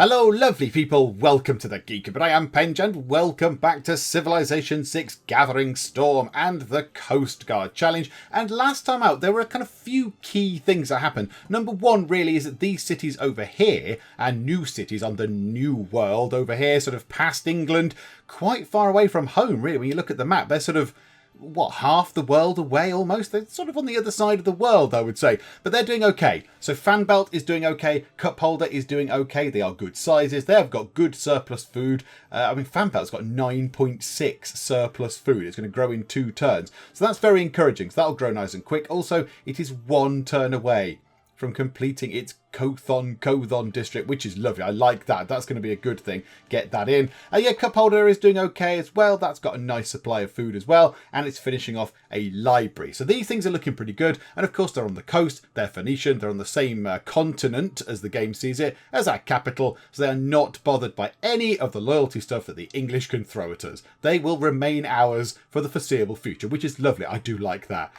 Hello lovely people, welcome to the Geek, but I am Penge and welcome back to Civilization 6 Gathering Storm and the Coastguard Challenge. And last time out there were a kind of few key things that happened. Number one really is that these cities over here and new cities on the new world over here, sort of past England, quite far away from home really. When you look at the map, they're sort of half the world away almost. They're sort of on the other side of the world, I would say, but they're doing okay. So Fanbelt is doing okay, Cup Holder is doing okay. They are good sizes. They have got good surplus food. Fanbelt's got 9.6 surplus food. It's going to grow in 2 turns, so that's very encouraging. So that'll grow nice and quick. Also, it is 1 turn away from completing its Cothon district, which is lovely. I like that. That's going to be a good thing. Get that in. Cup Holder is doing okay as well. That's got a nice supply of food as well, and it's finishing off a library. So these things are looking pretty good, and of course they're on the coast. They're Phoenician. They're on the same continent as the game sees it, as our capital, so they are not bothered by any of the loyalty stuff that the English can throw at us. They will remain ours for the foreseeable future, which is lovely. I do like that.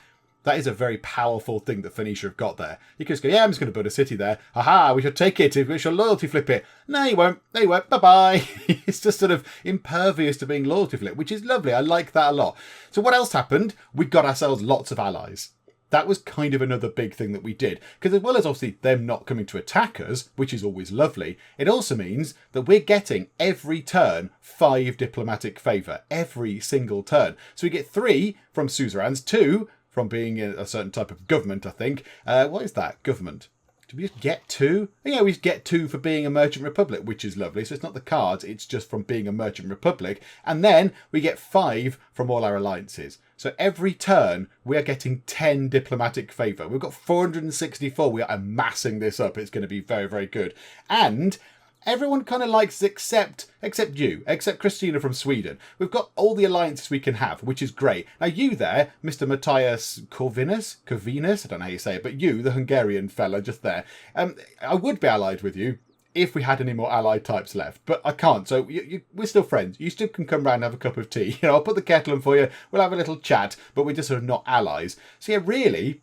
That is a very powerful thing that Phoenicia have got there. You can just go, yeah, I'm just going to build a city there. Aha, we should take it. We should loyalty flip it. No, you won't. No, you won't. Bye-bye. It's just sort of impervious to being loyalty flip, which is lovely. I like that a lot. So what else happened? We got ourselves lots of allies. That was kind of another big thing that we did. Because as well as obviously them not coming to attack us, which is always lovely, it also means that we're getting every turn 5 diplomatic favour. Every single turn. So we get 3 from suzerains, 2 from being in a certain type of government, I think. What is that? Government. Did we just get 2? Yeah, we get 2 for being a merchant republic, which is lovely. So it's not the cards, it's just from being a merchant republic. And then we get 5 from all our alliances. So every turn, we are getting 10 diplomatic favour. We've got 464. We are amassing this up. It's going to be very, very good. And everyone kind of likes except Christina from Sweden. We've got all the alliances we can have, which is great. Now you there, Mr. Matthias Corvinus, I don't know how you say it, but you, the Hungarian fella just there, I would be allied with you if we had any more allied types left, but I can't. So we're still friends. You still can come round and have a cup of tea. I'll put the kettle on for you. We'll have a little chat, but we're just sort of not allies. So yeah, really,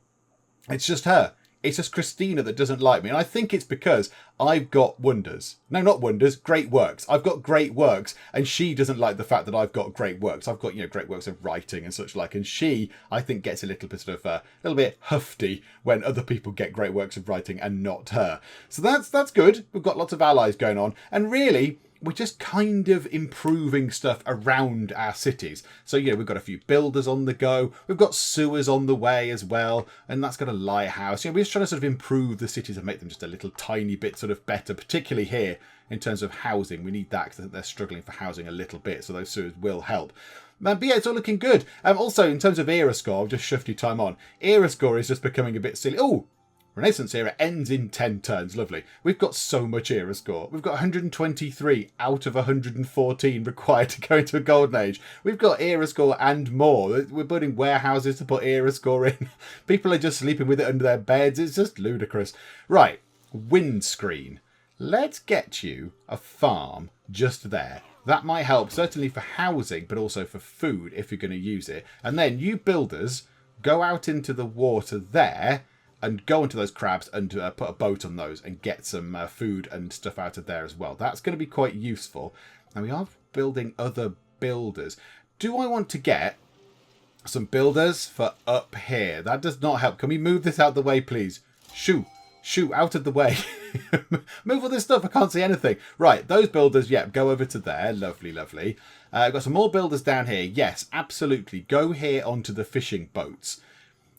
it's just her. It's just Christina that doesn't like me. And I think it's because I've got wonders. No, not wonders, great works. I've got great works. And she doesn't like the fact that I've got great works. I've got, great works of writing and such like. And she, I think, gets a little bit sort of a little bit hufty when other people get great works of writing and not her. So that's good. We've got lots of allies going on. And really, we're just kind of improving stuff around our cities. So, we've got a few builders on the go. We've got sewers on the way as well. And that's got a lighthouse. We're just trying to sort of improve the cities and make them just a little tiny bit sort of better, particularly here in terms of housing. We need that because they're struggling for housing a little bit. So those sewers will help. But yeah, it's all looking good. Also, in terms of era score, I'll just shift your time on. Era score is just becoming a bit silly. Oh! Renaissance era ends in 10 turns. Lovely. We've got so much era score. We've got 123 out of 114 required to go into a golden age. We've got era score and more. We're building warehouses to put era score in. People are just sleeping with it under their beds. It's just ludicrous. Right. Windscreen. Let's get you a farm just there. That might help, certainly for housing, but also for food if you're going to use it. And then you builders go out into the water there and go into those crabs and put a boat on those and get some food and stuff out of there as well. That's going to be quite useful. Now, we are building other builders. Do I want to get some builders for up here? That does not help. Can we move this out of the way, please? Shoo, out of the way. Move all this stuff. I can't see anything. Right, those builders, go over to there. Lovely, lovely. I've got some more builders down here. Yes, absolutely. Go here onto the fishing boats.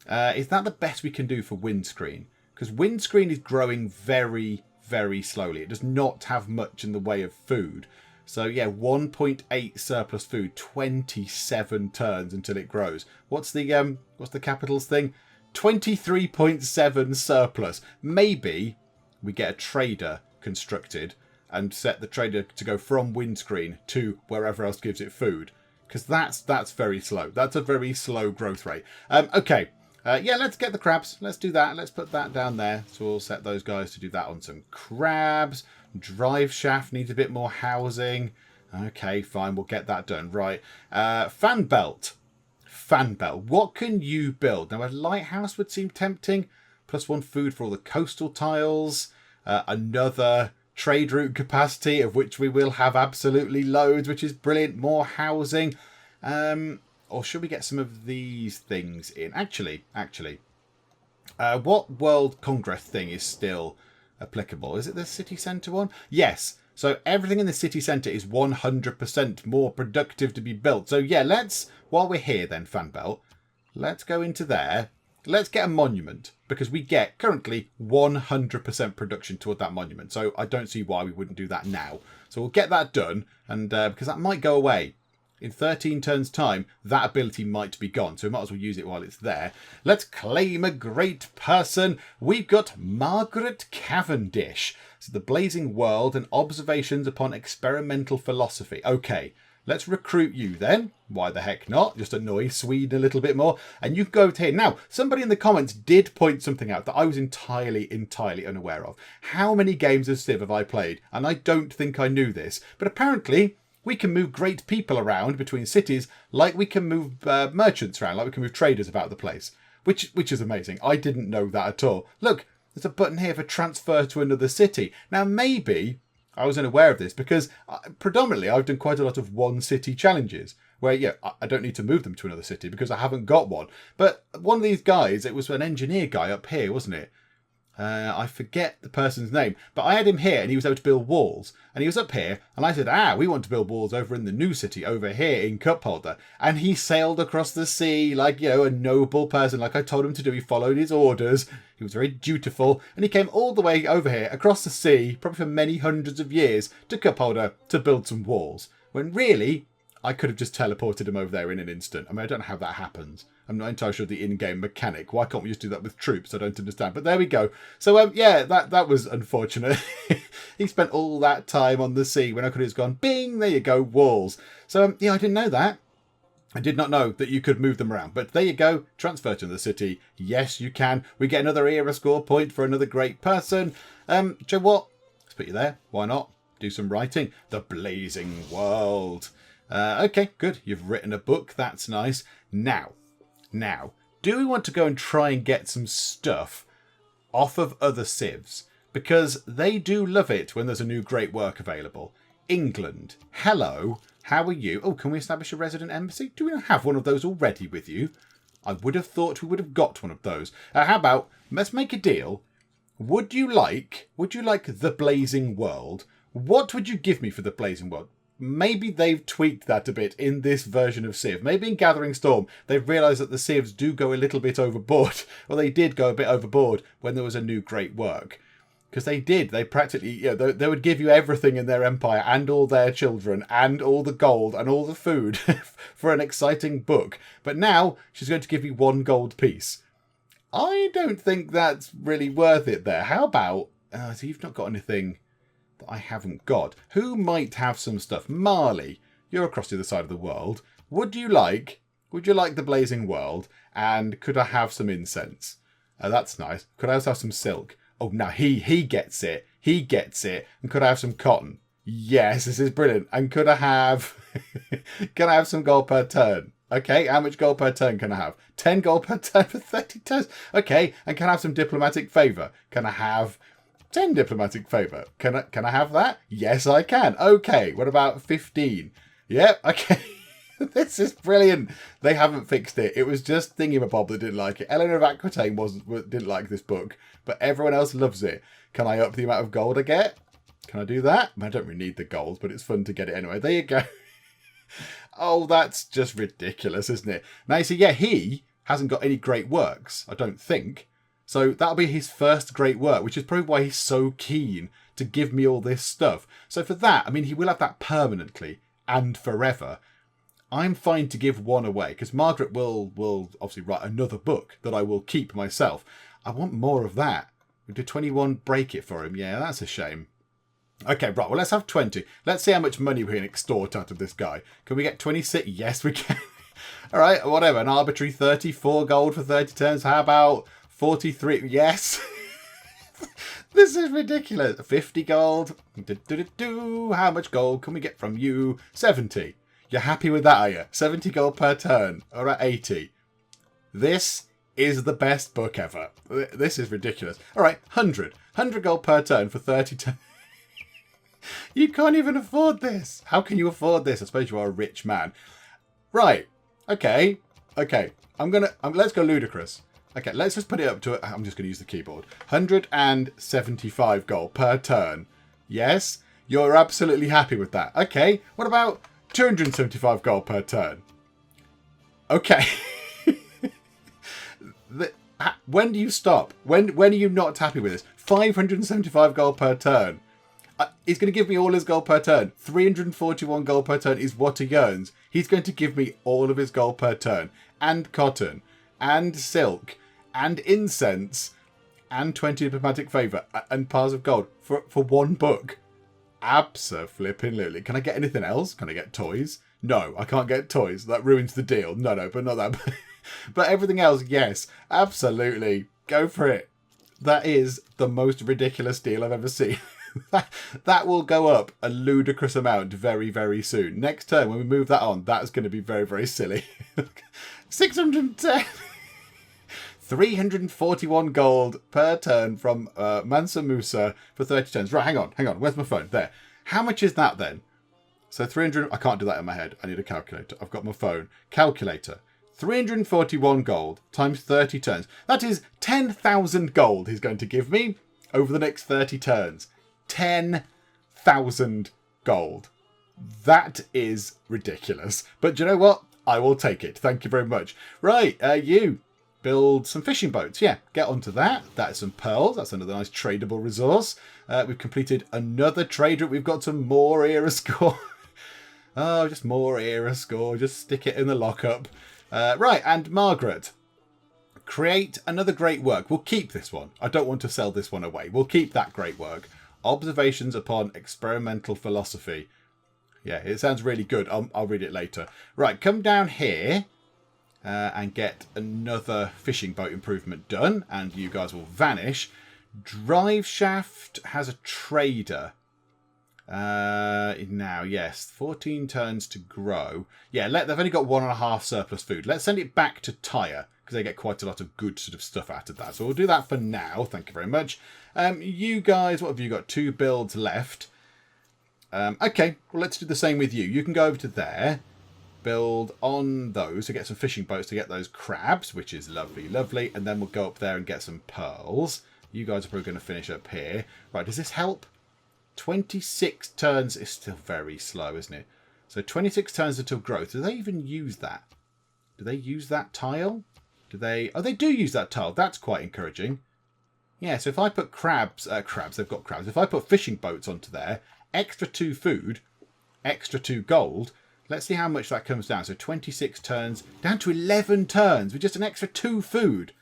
Is that the best we can do for windscreen? Because windscreen is growing very, very slowly. It does not have much in the way of food. So 1.8 surplus food, 27 turns until it grows. What's the capitals thing? 23.7 surplus. Maybe we get a trader constructed and set the trader to go from windscreen to wherever else gives it food. Because that's very slow. That's a very slow growth rate. Okay. Let's get the crabs. Let's do that. Let's put that down there. So we'll set those guys to do that on some crabs. Drive shaft needs a bit more housing. Okay, fine. We'll get that done. Right. Fan belt. What can you build? Now, a lighthouse would seem tempting. +1 food for all the coastal tiles. Another trade route capacity, of which we will have absolutely loads, which is brilliant. More housing. Or should we get some of these things in? Actually, what World Congress thing is still applicable? Is it the city centre one? Yes. So everything in the city centre is 100% more productive to be built. So yeah, while we're here then, Fanbelt, let's go into there. Let's get a monument, because we get currently 100% production toward that monument. So I don't see why we wouldn't do that now. So we'll get that done, and because that might go away. In 13 turns' time, that ability might be gone, so we might as well use it while it's there. Let's claim a great person. We've got Margaret Cavendish. So the Blazing World and Observations upon Experimental Philosophy. Okay, let's recruit you then. Why the heck not? Just annoy Sweden a little bit more. And you go to here. Now, somebody in the comments did point something out that I was entirely unaware of. How many games of Civ have I played? And I don't think I knew this. But apparently, we can move great people around between cities like we can move merchants around, like we can move traders about the place, which is amazing. I didn't know that at all. Look, there's a button here for transfer to another city. Now, maybe I was unaware of this because predominantly I've done quite a lot of one city challenges where, yeah, I don't need to move them to another city because I haven't got one. But one of these guys, it was an engineer guy up here, wasn't it? I forget the person's name, but I had him here and he was able to build walls. And he was up here and I said, we want to build walls over in the new city over here in Cupholder. And he sailed across the sea like, a noble person, like I told him to do. He followed his orders. He was very dutiful. And he came all the way over here across the sea, probably for many hundreds of years, to Cupholder to build some walls. When really, I could have just teleported him over there in an instant. I mean, I don't know how that happens. I'm not entirely sure the in-game mechanic. Why can't we just do that with troops? I don't understand. But there we go. So, yeah, that was unfortunate. He spent all that time on the sea when I could have just gone, bing, there you go, walls. So, yeah, I didn't know that. I did not know that you could move them around. But there you go. Transfer to the city. Yes, you can. We get another era score point for another great person. Do you know what? Let's put you there. Why not? Do some writing. The Blazing World. Okay, good. You've written a book. That's nice. Now, do we want to go and try and get some stuff off of other civs? Because they do love it when there's a new great work available. England, hello, how are you? Oh, can we establish a resident embassy? Do we not have one of those already with you? I would have thought we would have got one of those. How about, let's make a deal. Would you like the Blazing World? What would you give me for the Blazing World? Maybe they've tweaked that a bit in this version of Civ. Maybe in Gathering Storm, they've realised that the Civs do go a little bit overboard. Or they did go a bit overboard when there was a new great work. Because they did. They practically, they would give you everything in their empire and all their children and all the gold and all the food for an exciting book. But now she's going to give you one gold piece. I don't think that's really worth it there. How about, so you've not got anything that I haven't got. Who might have some stuff? Marley, you're across the other side of the world. Would you like the Blazing World? And could I have some incense? That's nice. Could I also have some silk? Oh, now he gets it. He gets it. And could I have some cotton? Yes, this is brilliant. And could I have some gold per turn? Okay, how much gold per turn can I have? 10 gold per turn for 30 turns. Okay, and can I have some diplomatic favour? Can I have 10 diplomatic favour? Can I have that? Yes, I can. Okay, what about 15? Yep, okay. This is brilliant. They haven't fixed it. It was just Thingamabob that didn't like it. Eleanor of Aquitaine didn't like this book, but everyone else loves it. Can I up the amount of gold I get? Can I do that? I don't really need the gold, but it's fun to get it anyway. There you go. Oh, that's just ridiculous, isn't it? Now, you see, yeah, he hasn't got any great works, I don't think. So that'll be his first great work, which is probably why he's so keen to give me all this stuff. So for that, I mean, he will have that permanently and forever. I'm fine to give one away, because Margaret will obviously write another book that I will keep myself. I want more of that. We do 21 break it for him. Yeah, that's a shame. Okay, right, well, let's have 20. Let's see how much money we can extort out of this guy. Can we get 26? Yes, we can. All right, whatever. An arbitrary 34 gold for 30 turns. How about 43? Yes. This is ridiculous. 50 gold. How much gold can we get from you? 70. You're happy with that, are you? 70 gold per turn. All right, 80. This is the best book ever. This is ridiculous. All right, 100. 100 gold per turn for 30 turns. You can't even afford this. How can you afford this? I suppose you are a rich man. Right. Okay. Let's go ludicrous. Okay, let's just put it up to, I'm just going to use the keyboard. 175 gold per turn. Yes, you're absolutely happy with that. Okay, what about 275 gold per turn? Okay. When do you stop? When are you not happy with this? 575 gold per turn. He's going to give me all his gold per turn. 341 gold per turn is what he earns. He's going to give me all of his gold per turn. And cotton. And silk. And incense. And 20 diplomatic favour. And piles of gold. For one book. Abso-flippin'-lutely. Can I get anything else? Can I get toys? No, I can't get toys. That ruins the deal. No, but not that. But everything else, yes. Absolutely. Go for it. That is the most ridiculous deal I've ever seen. That will go up a ludicrous amount very, very soon. Next turn, when we move that on, that's going to be very, very silly. 610. 341 gold per turn from Mansa Musa for 30 turns. Right, hang on. Where's my phone? There. How much is that then? So 300... I can't do that in my head. I need a calculator. I've got my phone. Calculator. 341 gold times 30 turns. That is 10,000 gold he's going to give me over the next 30 turns. 10,000 gold. That is ridiculous. But do you know what? I will take it. Thank you very much. Right, you build some fishing boats. Yeah, get onto that. That's some pearls. That's another nice tradable resource. We've completed another trade route. We've got some more era score. Oh, just more era score. Just stick it in the lockup. Right, and Margaret. Create another great work. We'll keep this one. I don't want to sell this one away. We'll keep that great work. Observations upon experimental philosophy. Yeah, it sounds really good. I'll read it later. Right, come down here and get another fishing boat improvement done. And you guys will vanish. Drive shaft has a trader. Now, yes, 14 turns to grow. Yeah, they've only got 1.5 surplus food. Let's send it back to Tyre, because they get quite a lot of good sort of stuff out of that. So we'll do that for now. Thank you very much. You guys, what have you got? 2 builds left. Okay, well, let's do the same with you. You can go over to there, build on those to get some fishing boats to get those crabs, which is lovely, lovely. And then we'll go up there and get some pearls. You guys are probably going to finish up here. Right, does this help? 26 turns is still very slow, isn't it? So 26 turns until growth. Do they even use that? Do they use that tile? Do they? Oh, they do use that tile. That's quite encouraging. Yeah, so if I put crabs, they've got crabs. If I put fishing boats onto there, extra 2 food, extra 2 gold. Let's see how much that comes down. So 26 turns, down to 11 turns with just an extra 2 food.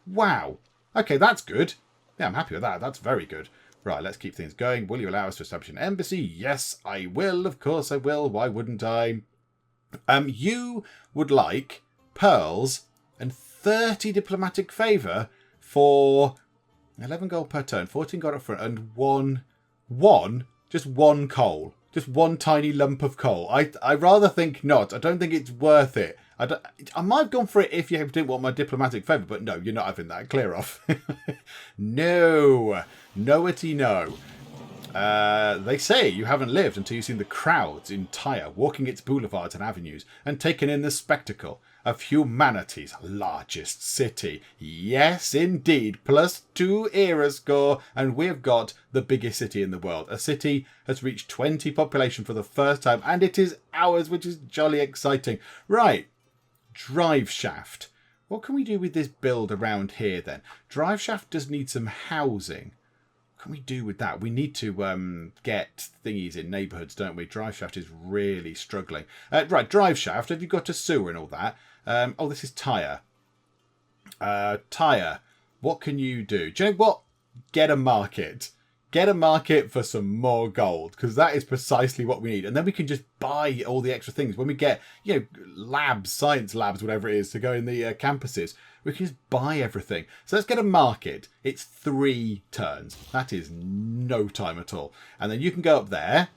Wow. Okay, that's good. Yeah, I'm happy with that. That's very good. Right, let's keep things going. Will you allow us to establish an embassy? Yes, I will. Of course I will. Why wouldn't I? You would like pearls and 30 diplomatic favour for 11 gold per turn, 14 gold up front, and just one coal. Just one tiny lump of coal. I rather think not. I don't think it's worth it. I might have gone for it if you didn't want my diplomatic favour, but no, you're not having that. Clear off. No. No-ity no. They say you haven't lived until you've seen the crowds in Tyre walking its boulevards and avenues and taken in the spectacle of humanity's largest city. Yes, indeed. +2 era score, and we've got the biggest city in the world. A city has reached 20 population for the first time, and it is ours, which is jolly exciting. Right. Drive shaft. What can we do with this build around here then? Drive shaft does need some housing. What can we do with that? We need to get thingies in neighbourhoods, don't we? Drive shaft is really struggling. Right, drive shaft. Have you got a sewer and all that? Oh, this is Tyre. Tyre. What can you do? Do you know what? Get a market. Get a market for some more gold, because that is precisely what we need. And then we can just buy all the extra things. When we get, labs, science labs, whatever it is, to go in the campuses, we can just buy everything. So let's get a market. It's 3 turns. That is no time at all. And then you can go up there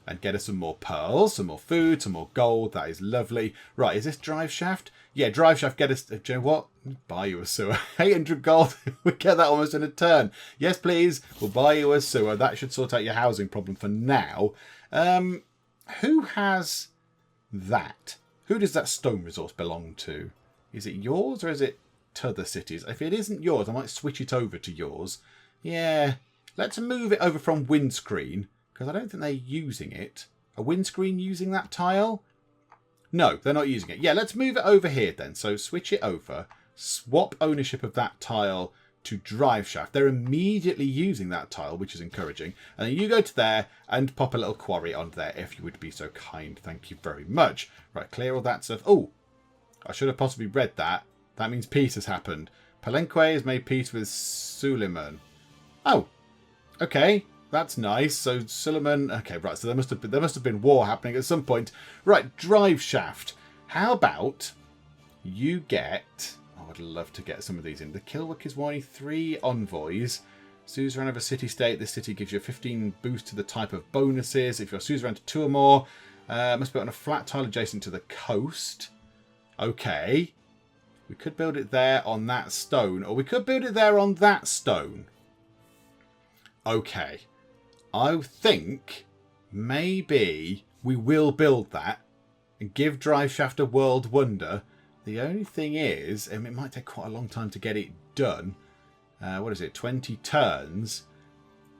and get us some more pearls, some more food, some more gold. That is lovely. Right, is this drive shaft? Yeah, drive shaft, get us... Do you know what? Buy you a sewer. 800 gold. We get that almost in a turn. Yes, please. We'll buy you a sewer. That should sort out your housing problem for now. Who has that? Who does that stone resource belong to? Is it yours or is it to the cities? If it isn't yours, I might switch it over to yours. Yeah. Let's move it over from windscreen, because I don't think they're using it. A windscreen using that tile? No, they're not using it. Yeah, let's move it over here then. So switch it over. Swap ownership of that tile to drive shaft. They're immediately using that tile, which is encouraging. And then you go to there and pop a little quarry on there, if you would be so kind. Thank you very much. Right, clear all that stuff. Oh, I should have possibly read that. That means peace has happened. Palenque has made peace with Suleiman. Oh, okay. That's nice. So Suleiman... Okay, right. So there must have been war happening at some point. Right, drive shaft. How about you get... Oh, I'd love to get some of these in. The Kilwick is wanting 3 envoys. Suzerain of a city-state. This city gives you a 15 boost to the type of bonuses. If you're suzerain to 2 or more, must be on a flat tile adjacent to the coast. Okay. We could build it there on that stone, or we could build it there on that stone. Okay. I think maybe we will build that and give drive shaft a world wonder. The only thing is, it might take quite a long time to get it done. What is it? 20 turns.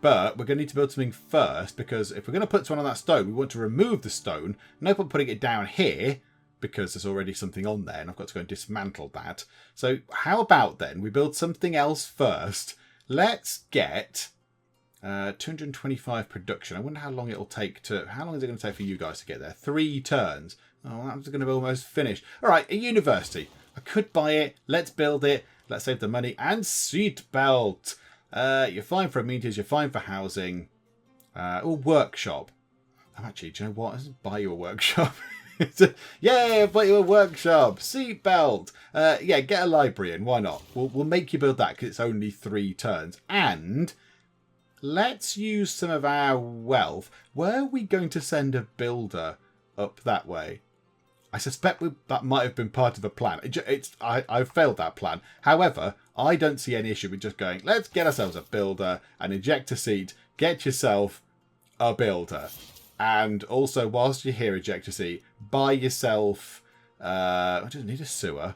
But we're going to need to build something first, because if we're going to put one on that stone, we want to remove the stone. No point putting it down here, because there's already something on there, and I've got to go and dismantle that. So how about then we build something else first? Let's get 225 production. I wonder how long it'll take to... How long is it going to take for you guys to get there? 3 turns. Oh, that's going to be almost finished. All right, a university. I could buy it. Let's build it. Let's save the money. And seat belt. You're fine for amenities. You're fine for housing. Workshop. Oh, actually, do you know what? Let's buy you a workshop. Yeah, buy you a workshop. Seat belt. Yeah, get a library in. Why not? We'll make you build that because it's only 3 turns. And let's use some of our wealth. Were we going to send a builder up that way? I suspect that might have been part of the plan. I've failed that plan. However, I don't see any issue with just going, let's get ourselves a builder and eject a seat. Get yourself a builder. And also, whilst you're here, eject a seat, buy yourself... I just need a sewer.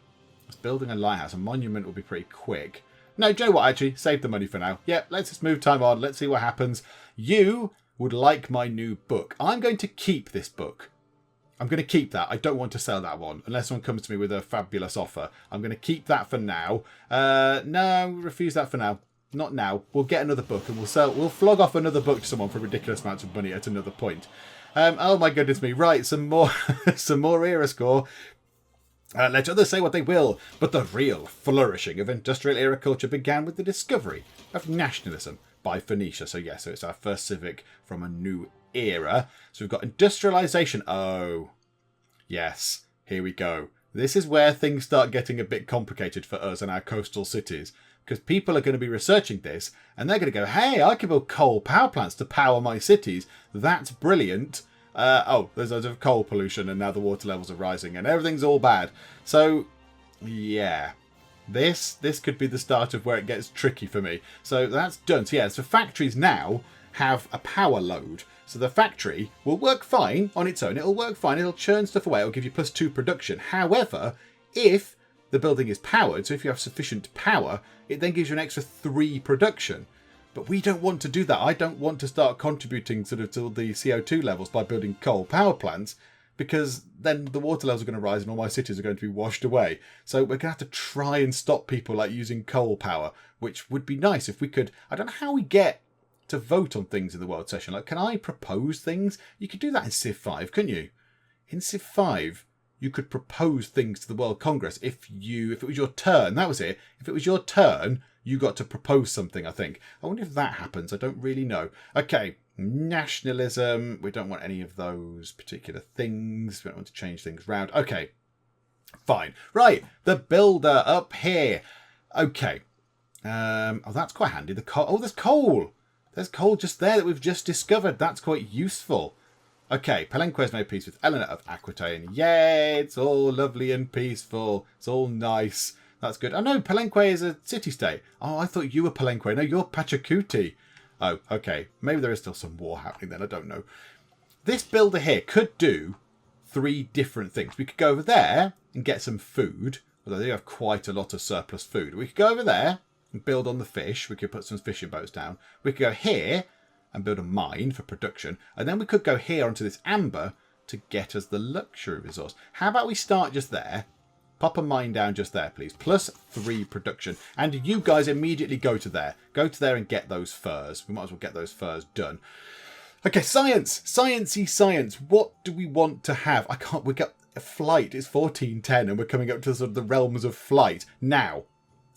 It's building a lighthouse. A monument will be pretty quick. No, do you know what, actually? Save the money for now. Yeah, let's just move time on. Let's see what happens. You would like my new book. I'm going to keep this book. I'm going to keep that. I don't want to sell that one unless someone comes to me with a fabulous offer. I'm going to keep that for now. No, refuse that for now. Not now. We'll get another book and we'll flog off another book to someone for ridiculous amounts of money at another point. Oh my goodness me. Right, some more some more era score. Let others say what they will, but the real flourishing of industrial era culture began with the discovery of nationalism by Phoenicia. So yeah, so it's our first civic from a new era. So we've got industrialization. Oh, yes, here we go. This is where things start getting a bit complicated for us and our coastal cities, because people are going to be researching this and they're going to go, hey, I can build coal power plants to power my cities. That's brilliant. Oh, there's loads of coal pollution and now the water levels are rising and everything's all bad. So, yeah, this could be the start of where it gets tricky for me. So that's done. So yeah, so factories now have a power load. So the factory will work fine on its own. It'll work fine. It'll churn stuff away. It'll give you +2 production. However, if the building is powered, so if you have sufficient power, it then gives you an extra 3 production. But we don't want to do that. I don't want to start contributing sort of to the CO2 levels by building coal power plants, because then the water levels are going to rise and all my cities are going to be washed away. So we're going to have to try and stop people like using coal power, which would be nice if we could. I don't know how we get to vote on things in the world session. Like, can I propose things? You could do that in Civ 5, couldn't you? In Civ 5, you could propose things to the World Congress if it was your turn. That was it. If it was your turn, you got to propose something, I think. I wonder if that happens. I don't really know. Okay, nationalism. We don't want any of those particular things. We don't want to change things around. Okay, fine. Right, the builder up here. Okay. Oh, that's quite handy. The coal. Oh, there's coal. There's coal just there that we've just discovered. That's quite useful. Okay, Palenque's made peace with Eleanor of Aquitaine. Yay, it's all lovely and peaceful. It's all nice. That's good. Oh no, Palenque is a city-state. Oh, I thought you were Palenque. No, you're Pachacuti. Oh, okay. Maybe there is still some war happening then. I don't know. This builder here could do 3 different things. We could go over there and get some food. Although they have quite a lot of surplus food. We could go over there and build on the fish. We could put some fishing boats down. We could go here and build a mine for production. And then we could go here onto this amber to get us the luxury resource. How about we start just there? Pop a mine down just there, please. Plus 3 production. And you guys immediately go to there. Go to there and get those furs. We might as well get those furs done. Okay, science. Sciencey science. What do we want to have? I can't... We got flight. It's 1410 and we're coming up to sort of the realms of flight. Now,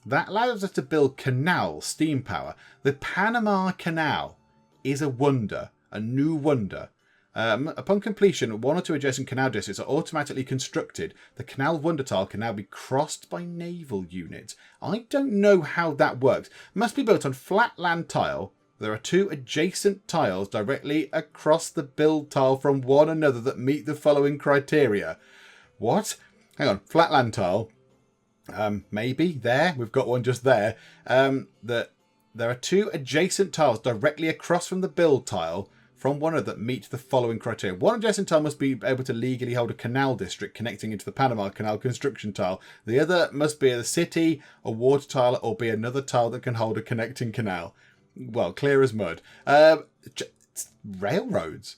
that allows us to build canal steam power. The Panama Canal is a wonder. A new wonder. Upon completion, 1 or 2 adjacent canal districts are automatically constructed. The canal wonder tile can now be crossed by naval units. I don't know how that works. Must be built on flat land tile. There are 2 adjacent tiles directly across the build tile from one another that meet the following criteria. What? Hang on, flat land tile. Maybe there. We've got one just there. There are 2 adjacent tiles directly across from the build tile from one another that meet the following criteria. One adjacent tile must be able to legally hold a canal district connecting into the Panama Canal construction tile. The other must be a city, a water tile, or be another tile that can hold a connecting canal. Well, clear as mud. Railroads.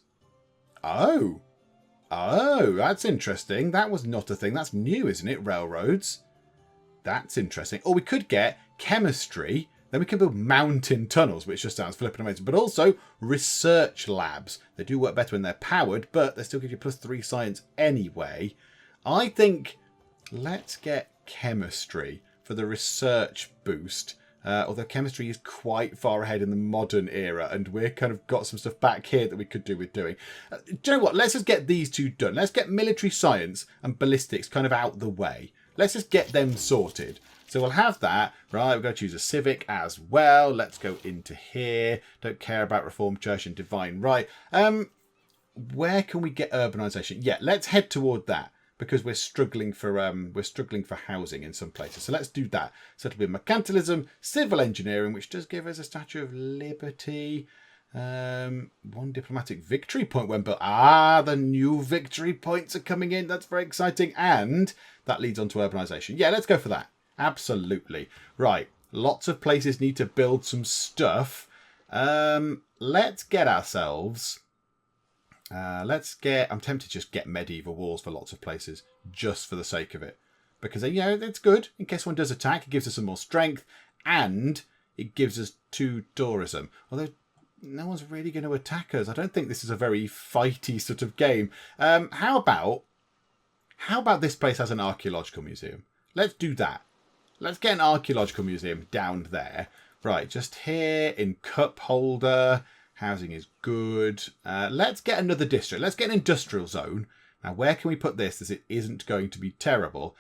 Oh, that's interesting. That was not a thing. That's new, isn't it? Railroads. That's interesting. Or we could get chemistry. Then we can build mountain tunnels, which just sounds flipping amazing. But also research labs. They do work better when they're powered, but they still give you plus 3 science anyway. I think let's get chemistry for the research boost. Although chemistry is quite far ahead in the modern era, and we're kind of got some stuff back here that we could do with doing. Do you know what? Let's just get these 2 done. Let's get military science and ballistics kind of out the way. Let's just get them sorted. So we'll have that. Right, we're going to choose a civic as well. Let's go into here. Don't care about Reformed Church and Divine Right. Where can we get urbanisation? Yeah, let's head toward that. Because we're struggling for housing in some places. So let's do that. So it'll be mercantilism, civil engineering, which does give us a Statue of Liberty. 1 diplomatic victory point when built. The new victory points are coming in. That's very exciting. And that leads on to urbanisation. Yeah, let's go for that. Absolutely. Right. Lots of places need to build some stuff. Let's get ourselves... I'm tempted to just get medieval walls for lots of places, just for the sake of it. Because, it's good. In case one does attack, it gives us some more strength, and it gives us 2 tourism. Although, no one's really going to attack us. I don't think this is a very fighty sort of game. How about this place has an archaeological museum? Let's do that. Let's get an archaeological museum down there. Right, just here in Cup Holder... Housing is good. Let's get another district. Let's get an industrial zone. Now, where can we put this as it isn't going to be terrible?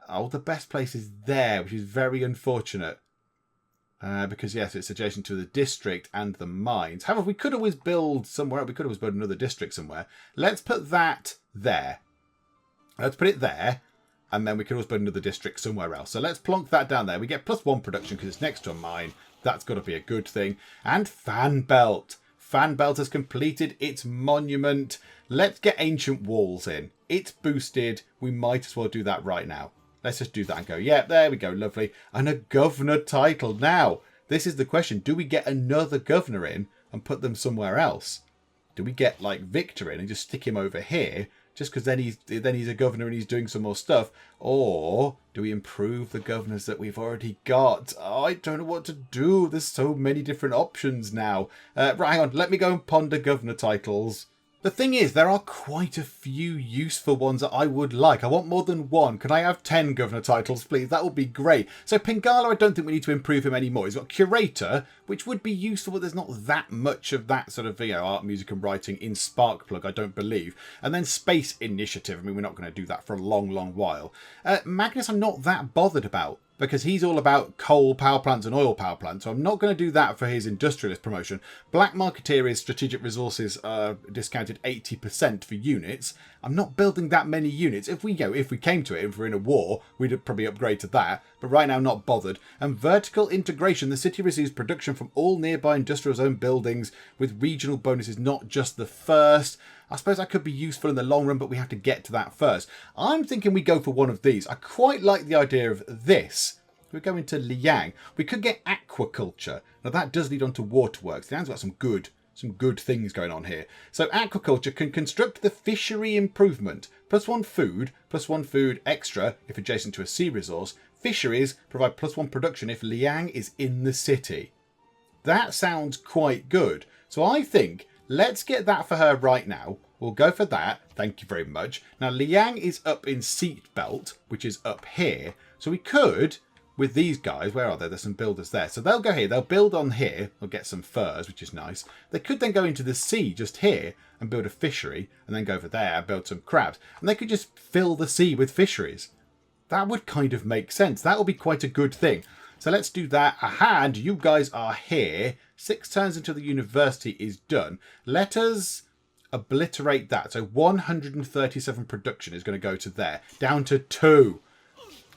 Oh, the best place is there, which is very unfortunate. Because, yes, it's adjacent to the district and the mines. However, we could always build somewhere. We could always build another district somewhere. Let's put that there. Let's put it there. And then we can always build another district somewhere else. So let's plonk that down there. We get plus 1 production because it's next to a mine. That's got to be a good thing. And fan belt. Fan belt has completed its monument. Let's get ancient walls in. It's boosted. We might as well do that right now. Let's just do that and go, yeah, there we go, lovely. And a governor title. Now, this is the question. Do we get another governor in and put them somewhere else? Do we get, like, Victor in and just stick him over here? Just because then he's a governor and he's doing some more stuff? Or do we improve the governors that we've already got? Oh, I don't know what to do. There's so many different options now. Right, hang on. Let me go and ponder governor titles. The thing is, there are quite a few useful ones that I would like. I want more than 1. Can I have 10 governor titles, please? That would be great. So Pingala, I don't think we need to improve him anymore. He's got curator, which would be useful, but there's not that much of that sort of, art, music and writing in Sparkplug, I don't believe. And then space initiative. I mean, we're not going to do that for a long, long while. Magnus, I'm not that bothered about. because he's all about coal power plants and oil power plants. So I'm not going to do that for his industrialist promotion. Black Marketeer is strategic resources discounted 80% for units. I'm not building that many units. If we came to it, if we're in a war, we'd probably upgrade to that. But right now, not bothered. And vertical integration. The city receives production from all nearby industrial zone buildings with regional bonuses, not just the first. I suppose that could be useful in the long run, but we have to get to that first. I'm thinking we go for one of these. I quite like the idea of this. We're going to Liang. We could get aquaculture. Now that does lead on to waterworks. Liang's got some good things going on here. So aquaculture can construct the fishery improvement. +1 food, +1 food extra if adjacent to a sea resource. Fisheries provide +1 production if Liang is in the city. That sounds quite good. So I think let's get that for her right now. We'll go for that. Thank you very much. Now, Liang is up in Seatbelt, which is up here. So we could, with these guys, where are they? There's some builders there. So they'll go here. They'll build on here. They'll get some furs, which is nice. They could then go into the sea just here and build a fishery, and then go over there and build some crabs. And they could just fill the sea with fisheries. That would kind of make sense. That will be quite a good thing. So let's do that. Aha, and you guys are here. 6 turns until the university is done. Let us obliterate that. So 137 production is going to go to there. Down to 2.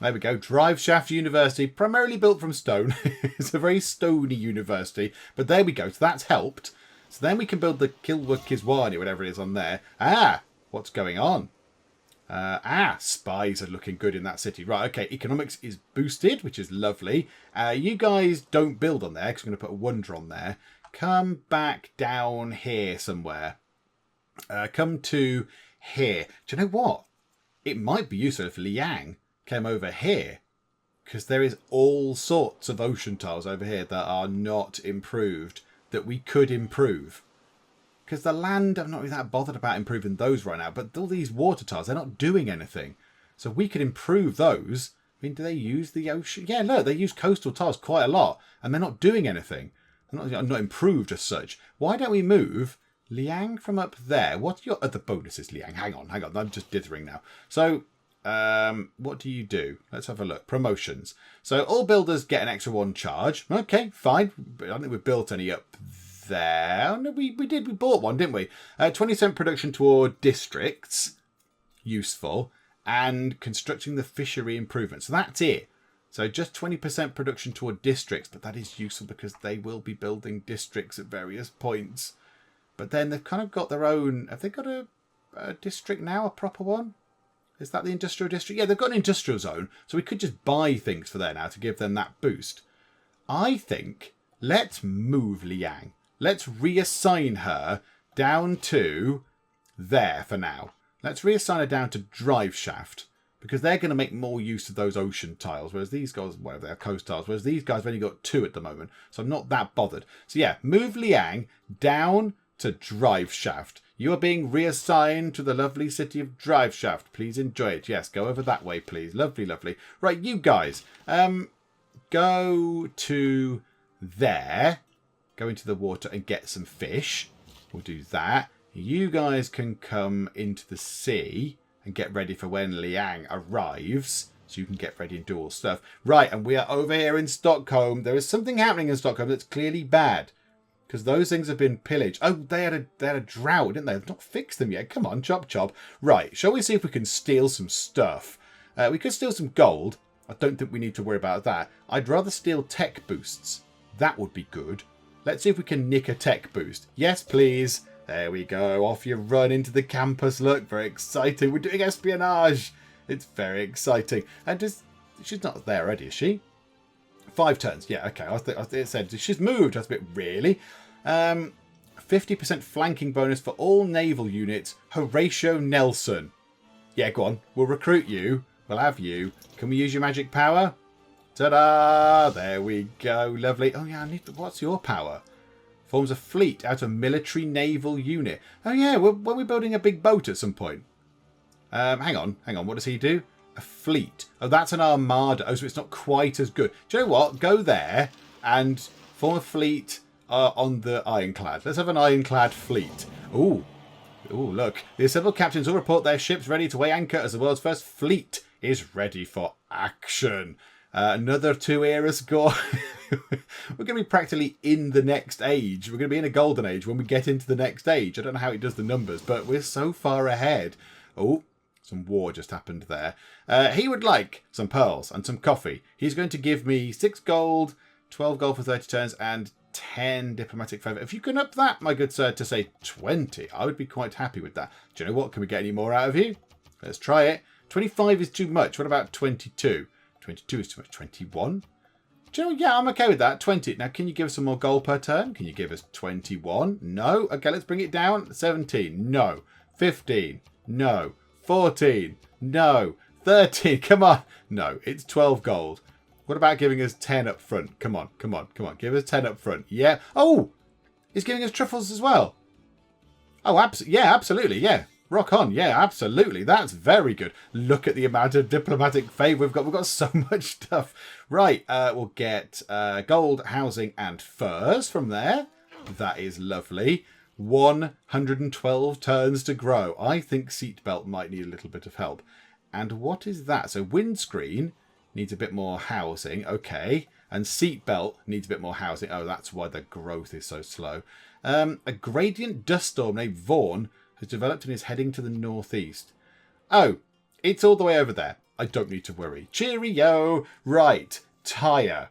There we go. Drive Shaft University, primarily built from stone. It's a very stony university. But there we go. So that's helped. So then we can build the Kilwa Kiswani, whatever it is on there. Ah, what's going on? Spies are looking good in that city. Right, okay, economics is boosted, which is lovely. You guys don't build on there, because I'm going to put a wonder on there. Come back down here somewhere. Come to here. Do you know what? It might be useful if Liang came over here, because there is all sorts of ocean tiles over here that are not improved, that we could improve. Because the land, I'm not really that bothered about improving those right now. But all these water tiles, they're not doing anything. So we could improve those. I mean, do they use the ocean? Yeah, look, they use coastal tiles quite a lot. And they're not doing anything. They're not improved as such. Why don't we move Liang from up there? What are your other bonuses, Liang? Hang on. I'm just dithering now. So, what do you do? Let's have a look. Promotions. So all builders get an extra 1 charge. Okay, fine. I don't think we've built any up there. No, we did. We bought one, didn't we? 20% production toward districts. Useful. And constructing the fishery improvement. So that's it. So just 20% production toward districts. But that is useful because they will be building districts at various points. But then they've kind of got their own... Have they got a district now? A proper one? Is that the industrial district? Yeah, they've got an industrial zone. So we could just buy things for there now to give them that boost. I think let's move Liang. Let's reassign her down to there for now. Let's reassign her down to Drive Shaft, because they're going to make more use of those ocean tiles, whereas these guys, well, they're coast tiles, whereas these guys have only got 2 at the moment. So I'm not that bothered. So yeah, move Liang down to Drive Shaft. You are being reassigned to the lovely city of Drive Shaft. Please enjoy it. Yes, go over that way, please. Lovely, lovely. Right, you guys, go to there. Go into the water and get some fish. We'll do that. You guys can come into the sea and get ready for when Liang arrives. So you can get ready and do all stuff. Right, and we are over here in Stockholm. There is something happening in Stockholm that's clearly bad. Because those things have been pillaged. Oh, they had a drought, didn't they? They've not fixed them yet. Come on, chop chop. Right, shall we see if we can steal some stuff? We could steal some gold. I don't think we need to worry about that. I'd rather steal tech boosts. That would be good. Let's see if we can nick a tech boost. Yes, please. There we go. Off you run into the campus. Look, very exciting. We're doing espionage. It's very exciting. And she's not there already, is she? 5 turns. Yeah, okay. I think it said she's moved. That's a bit really. 50% flanking bonus for all naval units. Horatio Nelson. Yeah, go on. We'll recruit you. We'll have you. Can we use your magic power? Ta-da! There we go. Lovely. Oh, yeah, what's your power? Forms a fleet out of military naval unit. Oh, yeah, were we building a big boat at some point? Hang on. What does he do? A fleet. Oh, that's an armada. Oh, so it's not quite as good. Do you know what? Go there and form a fleet on the ironclad. Let's have an ironclad fleet. Ooh, look. The assembled captains all report their ships ready to weigh anchor as the world's first fleet is ready for action. Another 2 era score. We're going to be practically in the next age. We're going to be in a golden age when we get into the next age. I don't know how it does the numbers, but we're so far ahead. Oh, some war just happened there. He would like some pearls and some coffee. He's going to give me 6 gold, 12 gold for 30 turns, and 10 diplomatic favour. If you can up that, my good sir, to say 20, I would be quite happy with that. Do you know what? Can we get any more out of you? Let's try it. 25 is too much. What about 22? 22 is too much. 21? Do you know, yeah, I'm okay with that. 20. Now, can you give us some more gold per turn? Can you give us 21? No. Okay, let's bring it down. 17. No. 15. No. 14. No. 13. Come on. No, it's 12 gold. What about giving us 10 up front? Come on, come on, come on. Give us 10 up front. Yeah. Oh, he's giving us truffles as well. Oh, yeah, absolutely. Yeah. Rock on. Yeah, absolutely. That's very good. Look at the amount of diplomatic favour we've got. We've got so much stuff. Right. We'll get gold, housing and furs from there. That is lovely. 112 turns to grow. I think seatbelt might need a little bit of help. And what is that? So windscreen needs a bit more housing. Okay. And seatbelt needs a bit more housing. Oh, that's why the growth is so slow. A gradient dust storm named Vaughn has developed and is heading to the northeast. Oh, it's all the way over there. I don't need to worry. Cheerio. Right. Tyre.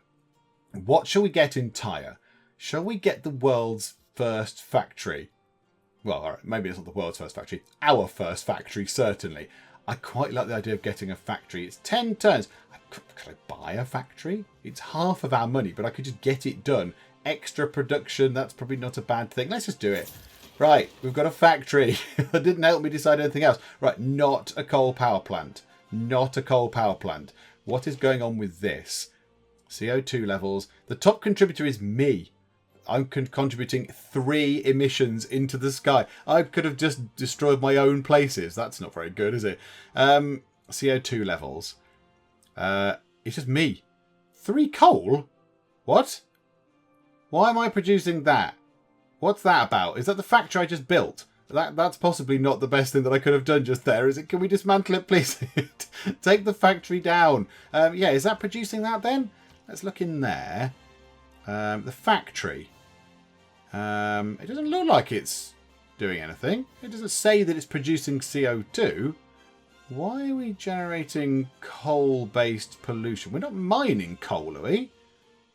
What shall we get in Tyre? Shall we get the world's first factory? Well, all right, maybe it's not the world's first factory. Our first factory, certainly. I quite like the idea of getting a factory. It's 10 turns. Could I buy a factory? It's half of our money, but I could just get it done. Extra production, that's probably not a bad thing. Let's just do it. Right, we've got a factory. That didn't help me decide anything else. Right, not a coal power plant. Not a coal power plant. What is going on with this? CO2 levels. The top contributor is me. I'm contributing 3 emissions into the sky. I could have just destroyed my own places. That's not very good, is it? CO2 levels. It's just me. 3 coal? What? Why am I producing that? What's that about? Is that the factory I just built? That's possibly not the best thing that I could have done just there, is it? Can we dismantle it, please? Take the factory down. Yeah, is that producing that then? Let's look in there. The factory. It doesn't look like it's doing anything. It doesn't say that it's producing CO2. Why are we generating coal-based pollution? We're not mining coal, are we?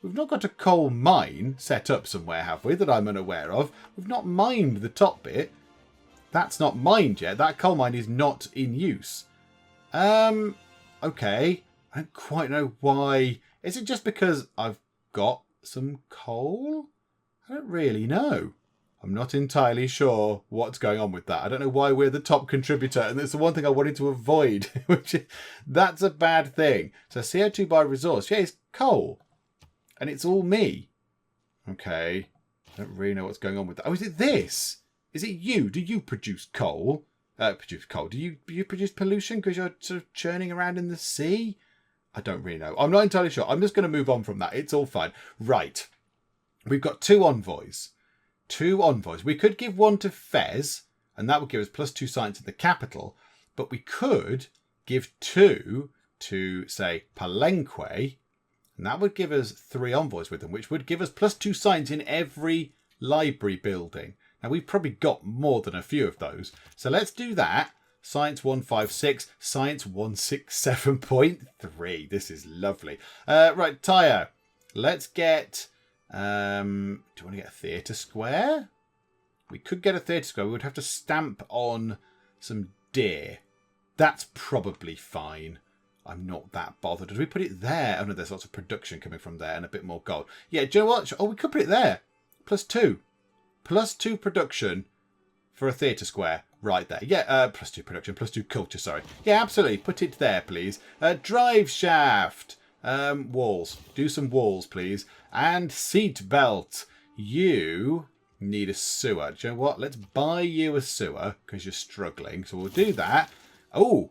We've not got a coal mine set up somewhere, have we, that I'm unaware of? We've not mined the top bit. That's not mined yet. That coal mine is not in use. Okay. I don't quite know why. Is it just because I've got some coal? I don't really know. I'm not entirely sure what's going on with that. I don't know why we're the top contributor, and it's the one thing I wanted to avoid, which is, that's a bad thing. So CO2 by resource. Yeah, it's coal. And it's all me. Okay. I don't really know what's going on with that. Oh, is it this? Is it you? Do you produce coal? Do you produce pollution because you're sort of churning around in the sea? I don't really know. I'm not entirely sure. I'm just going to move on from that. It's all fine. Right. We've got 2 envoys. 2 envoys. We could give one to Fez, and that would give us +2 science in the capital. But we could give 2 to, say, Palenque, and that would give us 3 envoys with them, which would give us +2 science in every library building. Now, we've probably got more than a few of those. So let's do that. Science 156, Science 167.3. This is lovely. Right, Tyre. Let's get... do you want to get a theatre square? We could get a theatre square. We would have to stamp on some deer. That's probably fine. I'm not that bothered. Did we put it there? Oh no, there's lots of production coming from there and a bit more gold. Yeah, do you know what? Oh, we could put it there. +2. +2 production for a theatre square. Right there. Yeah, +2 production, +2 culture, sorry. Yeah, absolutely. Put it there, please. Drive shaft. Walls. Do some walls, please. And seat belt. You need a sewer. Do you know what? Let's buy you a sewer because you're struggling. So we'll do that. Oh,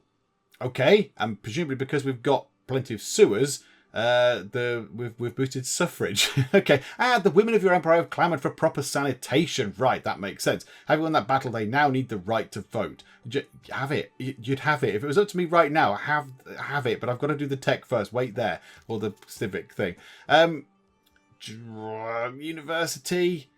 okay. And presumably because we've got plenty of sewers, We've boosted suffrage. Okay. The women of your empire have clamoured for proper sanitation. Right, that makes sense. Having won that battle, they now need the right to vote. Have it. You'd have it. If it was up to me right now, have it. But I've got to do the tech first. Wait there. Or the civic thing. University.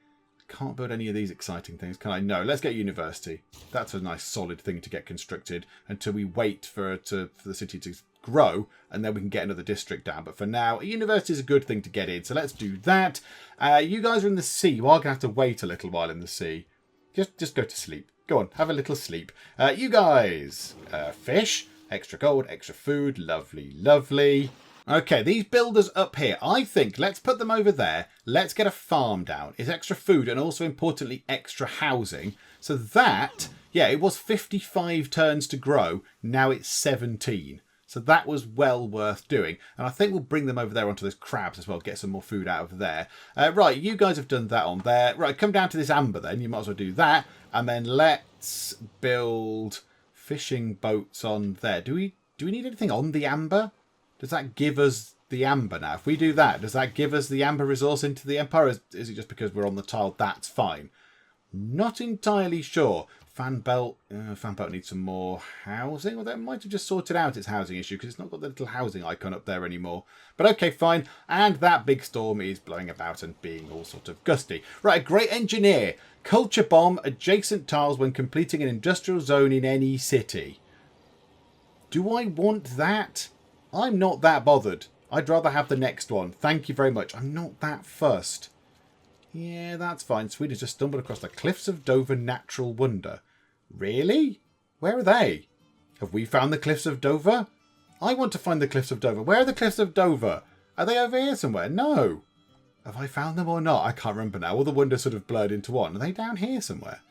Can't build any of these exciting things, can I? No, let's get university. That's a nice solid thing to get constructed until we wait for the city to grow, and then we can get another district down. But for now, a university is a good thing to get in, so let's do that. You guys are in the sea. You are going to have to wait a little while in the sea. Just go to sleep. Go on, have a little sleep. You guys, fish, extra gold, extra food, lovely, lovely. Okay, these builders up here, I think let's put them over there. Let's get a farm down. It's extra food and also, importantly, extra housing. So that, yeah, it was 55 turns to grow. Now it's 17. So that was well worth doing. And I think we'll bring them over there onto those crabs as well, get some more food out of there. Right, you guys have done that on there. Right, come down to this amber then. You might as well do that. And then let's build fishing boats on there. Do we need anything on the amber? Does that give us the amber now? If we do that, does that give us the amber resource into the empire? Is it just because we're on the tile? That's fine. Not entirely sure. Fan belt needs some more housing. Well, that might have just sorted out its housing issue because it's not got the little housing icon up there anymore. But okay, fine. And that big storm is blowing about and being all sort of gusty. Right, a great engineer. Culture bomb adjacent tiles when completing an industrial zone in any city. Do I want that? I'm not that bothered. I'd rather have the next one. Thank you very much. I'm not that fussed. Yeah, that's fine. Sweden just stumbled across the Cliffs of Dover Natural Wonder. Really? Where are they? Have we found the Cliffs of Dover? I want to find the Cliffs of Dover. Where are the Cliffs of Dover? Are they over here somewhere? No. Have I found them or not? I can't remember now. All the wonders sort of blurred into one. Are they down here somewhere?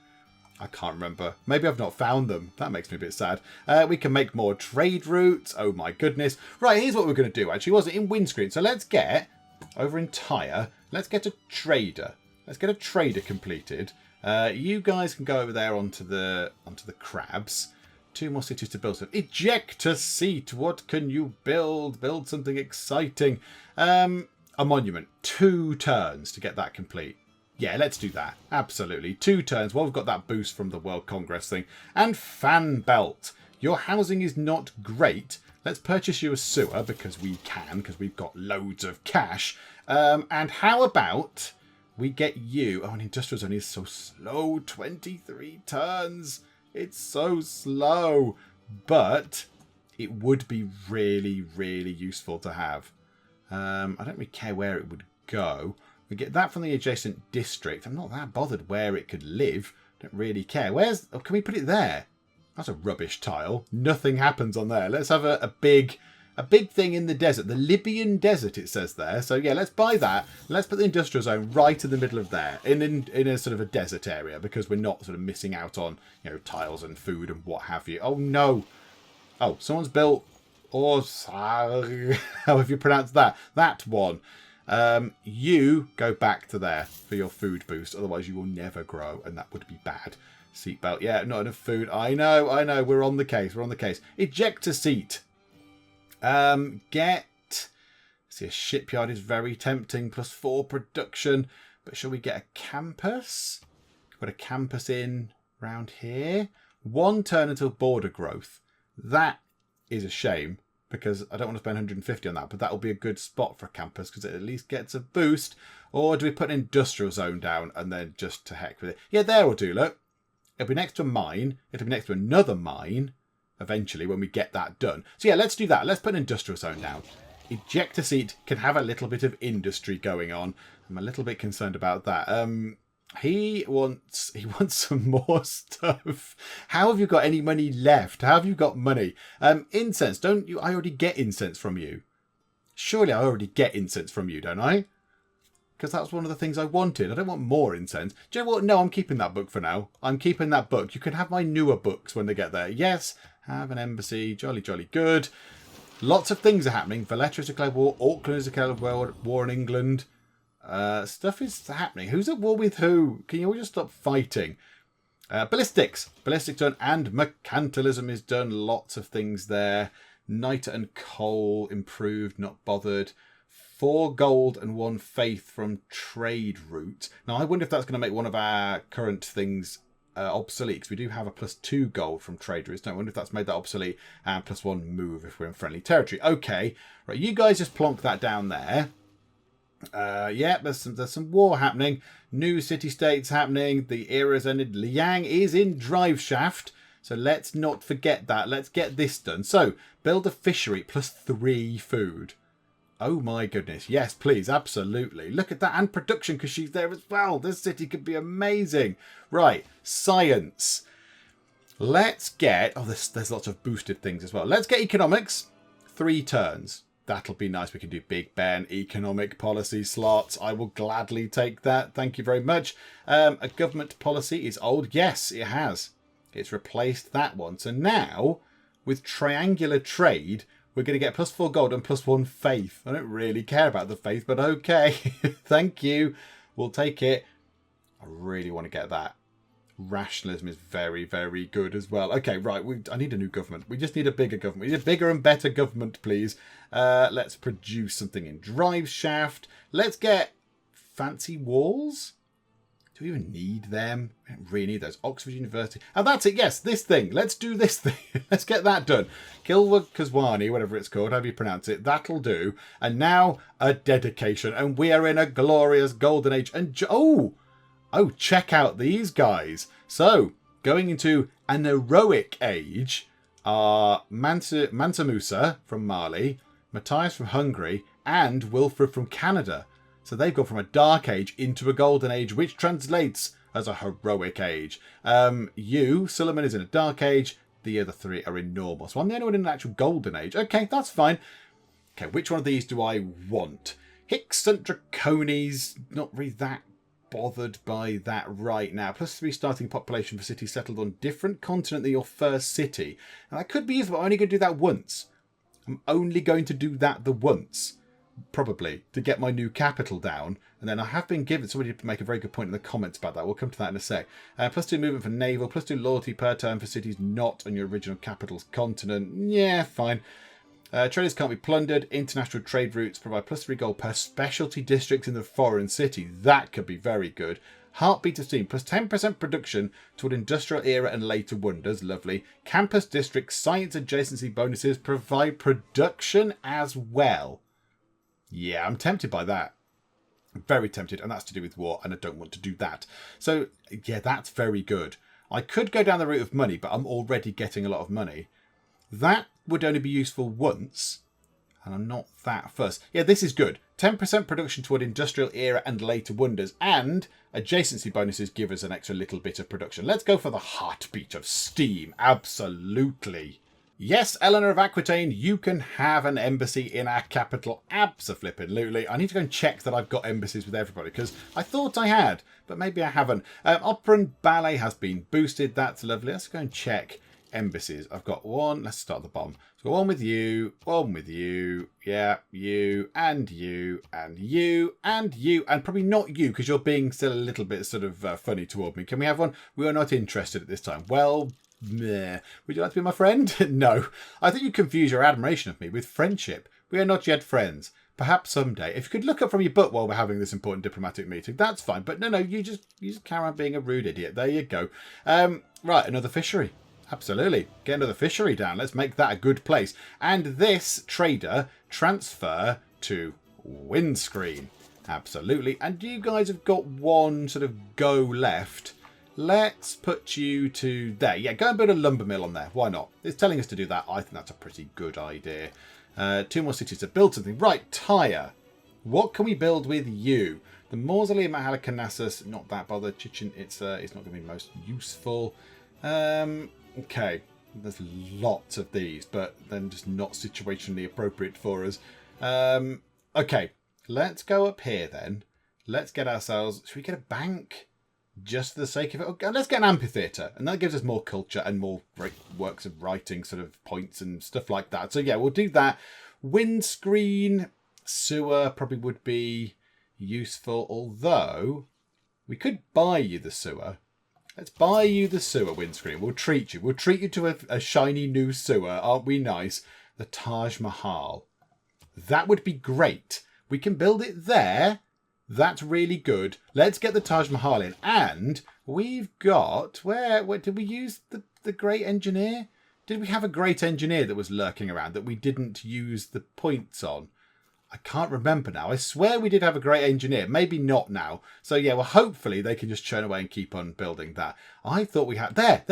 I can't remember. Maybe I've not found them. That makes me a bit sad. We can make more trade routes. Oh my goodness. Right, here's what we're going to do actually. Was it in windscreen? So let's get, over in Tyre, let's get a trader. Let's get a trader completed. You guys can go over there onto the crabs. 2 more cities to build. So eject a seat. What can you build? Build something exciting. A monument. 2 turns to get that complete. Yeah, let's do that. Absolutely. 2 turns. Well, we've got that boost from the World Congress thing. And fan belt. Your housing is not great. Let's purchase you a sewer because we can, because we've got loads of cash. And how about we get you... Oh, an industrial zone is so slow. 23 turns. It's so slow. But it would be really, really useful to have. I don't really care where it would go. We get that from the adjacent district. I'm not that bothered where it could live. Don't really care. Where's... Oh, can we put it there? That's a rubbish tile. Nothing happens on there. Let's have a big thing in the desert. The Libyan desert, it says there. So, yeah, let's buy that. Let's put the industrial zone right in the middle of there. In a sort of a desert area. Because we're not sort of missing out on, you know, tiles and food and what have you. Oh, no. Oh, someone's built... Or... How have you pronounced that? That one. You go back to there for your food boost. Otherwise, you will never grow, and that would be bad. Seatbelt. Yeah, not enough food. I know. We're on the case. Eject a seat. See, a shipyard is very tempting. +4 production. But shall we get a campus? Put a campus in round here. 1 turn until border growth. That is a shame. Because I don't want to spend 150 on that, but that'll be a good spot for a campus because it at least gets a boost. Or do we put an industrial zone down and then just to heck with it? Yeah, there will do, look. It'll be next to a mine. It'll be next to another mine eventually when we get that done. So yeah, let's do that. Let's put an industrial zone down. Eject a seat can have a little bit of industry going on. I'm a little bit concerned about that. He wants some more stuff. How have you got any money left? How have you got money? Incense, don't you? I already get incense from you. Surely I already get incense from you, don't I? Because that's one of the things I wanted. I don't want more incense. Do you know what? No, I'm keeping that book for now. I'm keeping that book. You can have my newer books when they get there. Yes, have an embassy. Jolly, jolly good. Lots of things are happening. Valletta is declared war. Auckland is declared war in England. Stuff is happening. Who's at war with who? Can you all just stop fighting? Ballistics done and mercantilism is done. Lots of things there. Niter and coal improved, not bothered. 4 gold and 1 faith from trade route. Now, I wonder if that's going to make one of our current things obsolete, because we do have a +2 gold from trade routes. Now, I wonder if that's made that obsolete, and +1 move if we're in friendly territory. Okay, right, you guys just plonk that down there. Yeah, there's some war happening. New city-states happening. The era's ended. Liang is in drive shaft. So let's not forget that. Let's get this done. So, build a fishery, +3 food. Oh my goodness. Yes, please. Absolutely. Look at that. And production, because she's there as well. This city could be amazing. Right. Science. Let's get... Oh, there's lots of boosted things as well. Let's get economics. 3 turns. That'll be nice. We can do Big Ben economic policy slots. I will gladly take that. Thank you very much. A government policy is old. Yes, it has. It's replaced that one. So now, with triangular trade... We're going to get +4 gold and +1 faith. I don't really care about the faith, but okay. Thank you. We'll take it. I really want to get that. Rationalism is very, very good as well. Okay, right. I need a new government. We just need a bigger government. We need a bigger and better government, please. Let's produce something in drive shaft. Let's get fancy walls. Do we even need them? We don't really need those. Oxford University. And that's it. Yes, this thing. Let's do this thing. Let's get that done. Kilwa Kazwani, whatever it's called, however you pronounce it. That'll do. And now a dedication. And we are in a glorious golden age. And oh, check out these guys. So, going into an heroic age are Mansa Musa from Mali, Matthias from Hungary, and Wilfred from Canada. So they've gone from a dark age into a golden age, which translates as a heroic age. Suleiman is in a dark age. The other 3 are in normal. So I'm the only one in an actual golden age. Okay, that's fine. Okay, which one of these do I want? Hicks and Dracones. Not really that bothered by that right now. +3 starting population for cities settled on different continent than your first city. And that could be useful, but I'm only going to do that once. I'm only going to do that the once. Probably, to get my new capital down. And then I have been given... Somebody did make a very good point in the comments about that. We'll come to that in a sec. +2 movement for naval. +2 loyalty per turn for cities not on your original capital's continent. Yeah, fine. Traders can't be plundered. International trade routes provide +3 gold per specialty district in the foreign city. That could be very good. Heartbeat of steam. +10% production toward industrial era and later wonders. Lovely. Campus district science adjacency bonuses provide production as well. Yeah, I'm tempted by that. I'm very tempted, and that's to do with war, and I don't want to do that. So, yeah, that's very good. I could go down the route of money, but I'm already getting a lot of money. That would only be useful once, and I'm not that fussed. Yeah, this is good. 10% production toward industrial era and later wonders, and adjacency bonuses give us an extra little bit of production. Let's go for the heartbeat of steam. Absolutely. Yes, Eleanor of Aquitaine, you can have an embassy in our capital. Abso-flippin'-lutely. I need to go and check that I've got embassies with everybody, because I thought I had, but maybe I haven't. Opera and ballet has been boosted. That's lovely. Let's go and check embassies. I've got one. Let's start at the bottom. So one with you, yeah, you, and you, and you, and you, and probably not you, because you're being still a little bit sort of funny toward me. Can we have one? We are not interested at this time. Well... Meh. Would you like to be my friend? No. I think you confuse your admiration of me with friendship. We are not yet friends. Perhaps someday. If you could look up from your book while we're having this important diplomatic meeting, that's fine. But no, you just carry on being a rude idiot. There you go. Right, another fishery. Absolutely. Get another fishery down. Let's make that a good place. And this trader transfer to windscreen. Absolutely. And you guys have got one sort of go left. Let's put you to there. Yeah, go and build a lumber mill on there. Why not? It's telling us to do that. I think that's a pretty good idea. 2 more cities to build something. Right, Tyre. What can we build with you? The Mausoleum at Halicarnassus, not that bothered. Chichen Itza is not going to be most useful. Okay, there's lots of these, but then just not situationally appropriate for us. Okay, let's go up here then. Let's get ourselves... Should we get a bank? Just for the sake of it. Okay, let's get an amphitheatre, and that gives us more culture and more great works of writing sort of points and stuff like that. So yeah, we'll do that. Windscreen, sewer probably would be useful, although we could buy you the sewer. Let's buy you the sewer, windscreen. We'll treat you. We'll treat you to a shiny new sewer. Aren't we nice? the Taj Mahal. That would be great. We can build it there. That's really good. Let's get the Taj Mahal in. And we've got... Where did we use the great engineer? Did we have a great engineer that was lurking around that we didn't use the points on? I can't remember now. I swear we did have a great engineer. Maybe not now. So yeah, well, hopefully they can just churn away and keep on building that. I thought we had... There.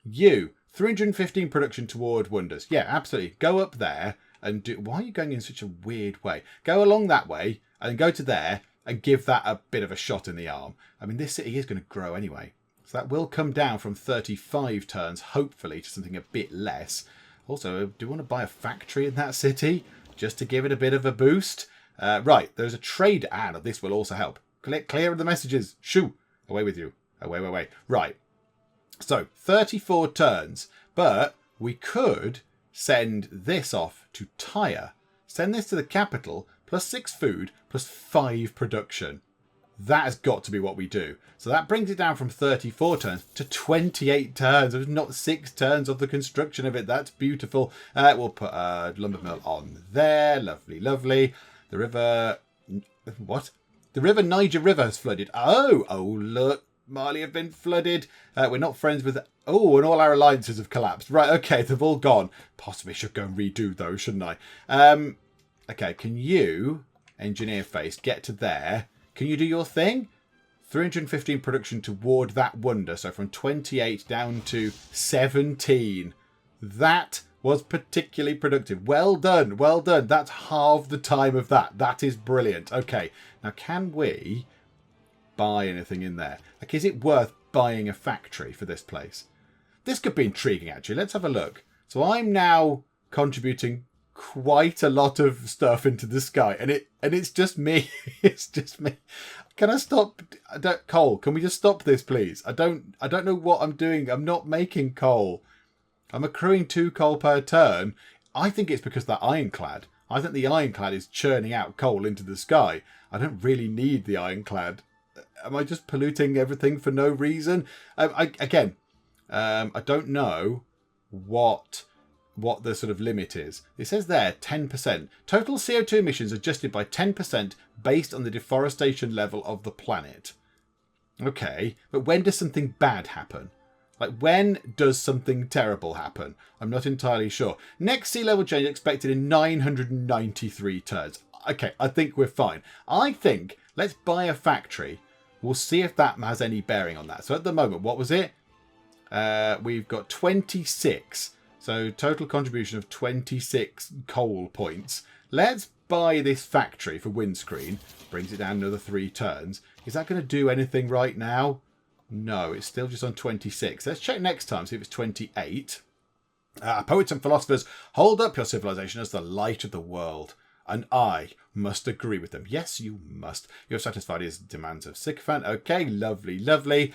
You. 315 production toward wonders. Yeah, absolutely. Go up there and do... Why are you going in such a weird way? Go along that way and go to there and give that a bit of a shot in the arm. I mean, this city is going to grow anyway. So that will come down from 35 turns, hopefully, to something a bit less. Also, do you want to buy a factory in that city? Just to give it a bit of a boost. Right, there's a trade ad. This will also help. Clear the messages. Shoo. Away with you. Away. Right. So, 34 turns. But we could send this off to Tyre. Send this to the capital. Plus 6 food. Plus 5 production. That has got to be what we do. So that brings it down from 34 turns to 28 turns. There's not 6 turns of the construction of it. That's beautiful. We'll put a lumber mill on there. Lovely. The river... What? The river Niger River has flooded. Oh, look. Mali have been flooded. We're not friends with... Oh, and all our alliances have collapsed. Right, okay, they've all gone. Possibly should go and redo those, shouldn't I? Okay, can you, engineer face, get to there? Can you do your thing? 315 production toward that wonder. So from 28 down to 17. That was particularly productive. Well done. That's half the time of that. That is brilliant. Okay, now can we buy anything in there? Like, is it worth buying a factory for this place? This could be intriguing, actually. Let's have a look. So I'm now contributing quite a lot of stuff into the sky, and it's just me. It's just me. Can I stop? Coal, can we just stop this, please? I don't know what I'm doing. I'm not making coal. I'm accruing 2 coal per turn. I think it's because of that ironclad. I think the ironclad is churning out coal into the sky. I don't really need the ironclad. Am I just polluting everything for no reason? I don't know what the sort of limit is. It says there 10%. Total CO2 emissions adjusted by 10% based on the deforestation level of the planet. Okay, but when does something bad happen? Like, when does something terrible happen? I'm not entirely sure. Next sea level change expected in 993 turns. Okay, I think we're fine. I think let's buy a factory. We'll see if that has any bearing on that. So at the moment, what was it? We've got 26. So total contribution of 26 coal points. Let's buy this factory for windscreen. Brings it down another 3 turns. Is that going to do anything right now? No, it's still just on 26. Let's check next time, see if it's 28. Poets and philosophers, hold up your civilization as the light of the world. And I must agree with them. Yes, you must. You have satisfied his demands of sycophant. Okay, lovely.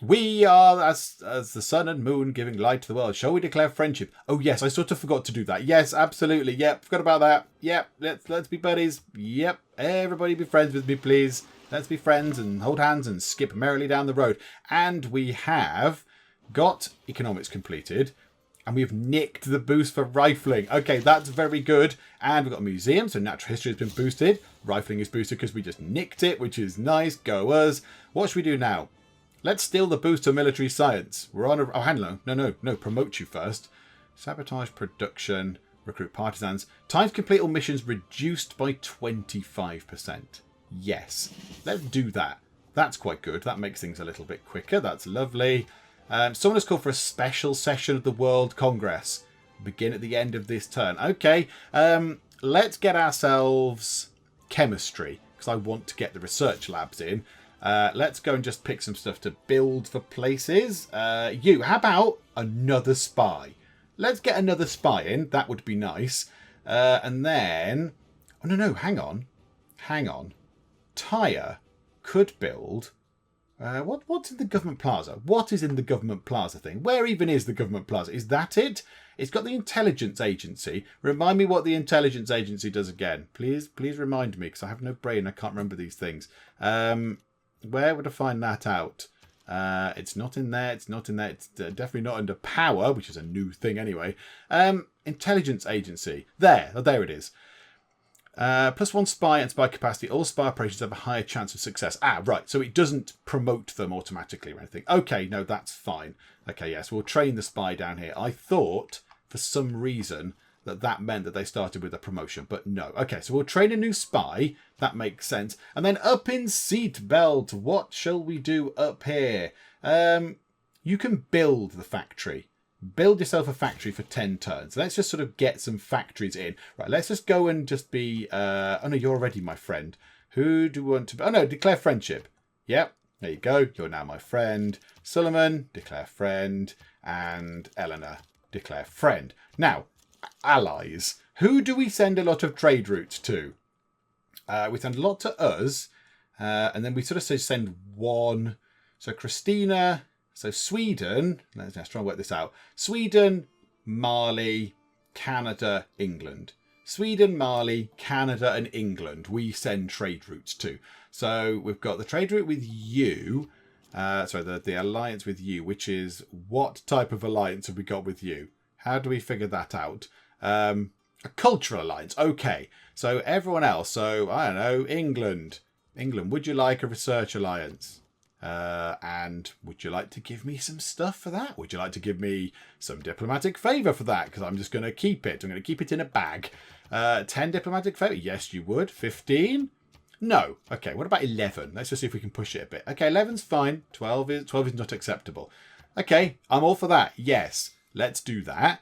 We are as the sun and moon giving light to the world. Shall we declare friendship? Oh yes, I sort of forgot to do that. Yes, absolutely. Yep, forgot about that. Yep, let's be buddies. Yep, everybody be friends with me, please. Let's be friends and hold hands and skip merrily down the road. And we have got economics completed. And we've nicked the boost for rifling. Okay, that's very good. And we've got a museum, so natural history has been boosted. Rifling is boosted because we just nicked it, which is nice. Go us. What should we do now? Let's steal the boost to military science. We're on a... Oh, hang on. No. Promote you first. Sabotage production. Recruit partisans. Time to complete all missions reduced by 25%. Yes. Let's do that. That's quite good. That makes things a little bit quicker. That's lovely. Someone has called for a special session of the World Congress. Begin at the end of this turn. Okay. Let's get ourselves chemistry, because I want to get the research labs in. Let's go and just pick some stuff to build for places. How about another spy? Let's get another spy in. That would be nice. And then... Oh, no, hang on. Tyre could build... What's in the government plaza? What is in the government plaza thing? Where even is the government plaza? Is that it? It's got the intelligence agency. Remind me what the intelligence agency does again. Please remind me, because I have no brain. I can't remember these things. Where would I find that out? It's not in there. It's not in there. It's definitely not under power, which is a new thing anyway. Intelligence agency. There it is. +1 spy and spy capacity. All spy operations have a higher chance of success. Right. So it doesn't promote them automatically or anything. Okay, no, that's fine. Okay, yes, we'll train the spy down here. I thought, for some reason, that meant that they started with a promotion, but no. Okay, so we'll train a new spy. That makes sense. And then up in seatbelt, what shall we do up here? You can build the factory. Build yourself a factory for 10 turns. Let's just sort of get some factories in. Right, let's just go and just be... oh, no, you're already my friend. Who do we want to be? Oh, no, declare friendship. Yep, there you go. You're now my friend. Suleiman, declare friend. And Eleanor, declare friend. Now, allies. Who do we send a lot of trade routes to? We send a lot to us. And then we sort of say send one. So Christina... So Sweden, let's try and work this out. Sweden, Mali, Canada, England. Sweden, Mali, Canada and England we send trade routes to. So we've got the trade route with you. The alliance with you, which is what type of alliance have we got with you? How do we figure that out? A cultural alliance. Okay. So everyone else. So, I don't know, England. England, would you like a research alliance? And would you like to give me some stuff for that? Would you like to give me some diplomatic favour for that? Because I'm just going to keep it. I'm going to keep it in a bag. 10 diplomatic favour? Yes, you would. 15? No. Okay, what about 11? Let's just see if we can push it a bit. Okay, 11's fine. 12 is not acceptable. Okay, I'm all for that. Yes, let's do that.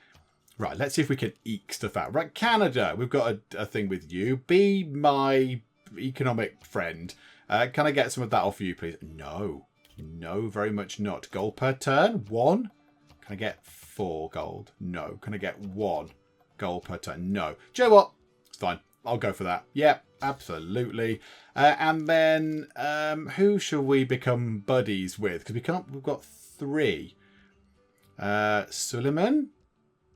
Right, let's see if we can eke stuff out. Right, Canada. We've got a thing with you. Be my economic friend. Can I get some of that off you, please? No. No, very much not. Gold per turn? 1? Can I get 4 gold? No. Can I get 1 gold per turn? No. Do you know what? It's fine. I'll go for that. Yep, absolutely. And then who shall we become buddies with? Because we've got 3. Suleiman?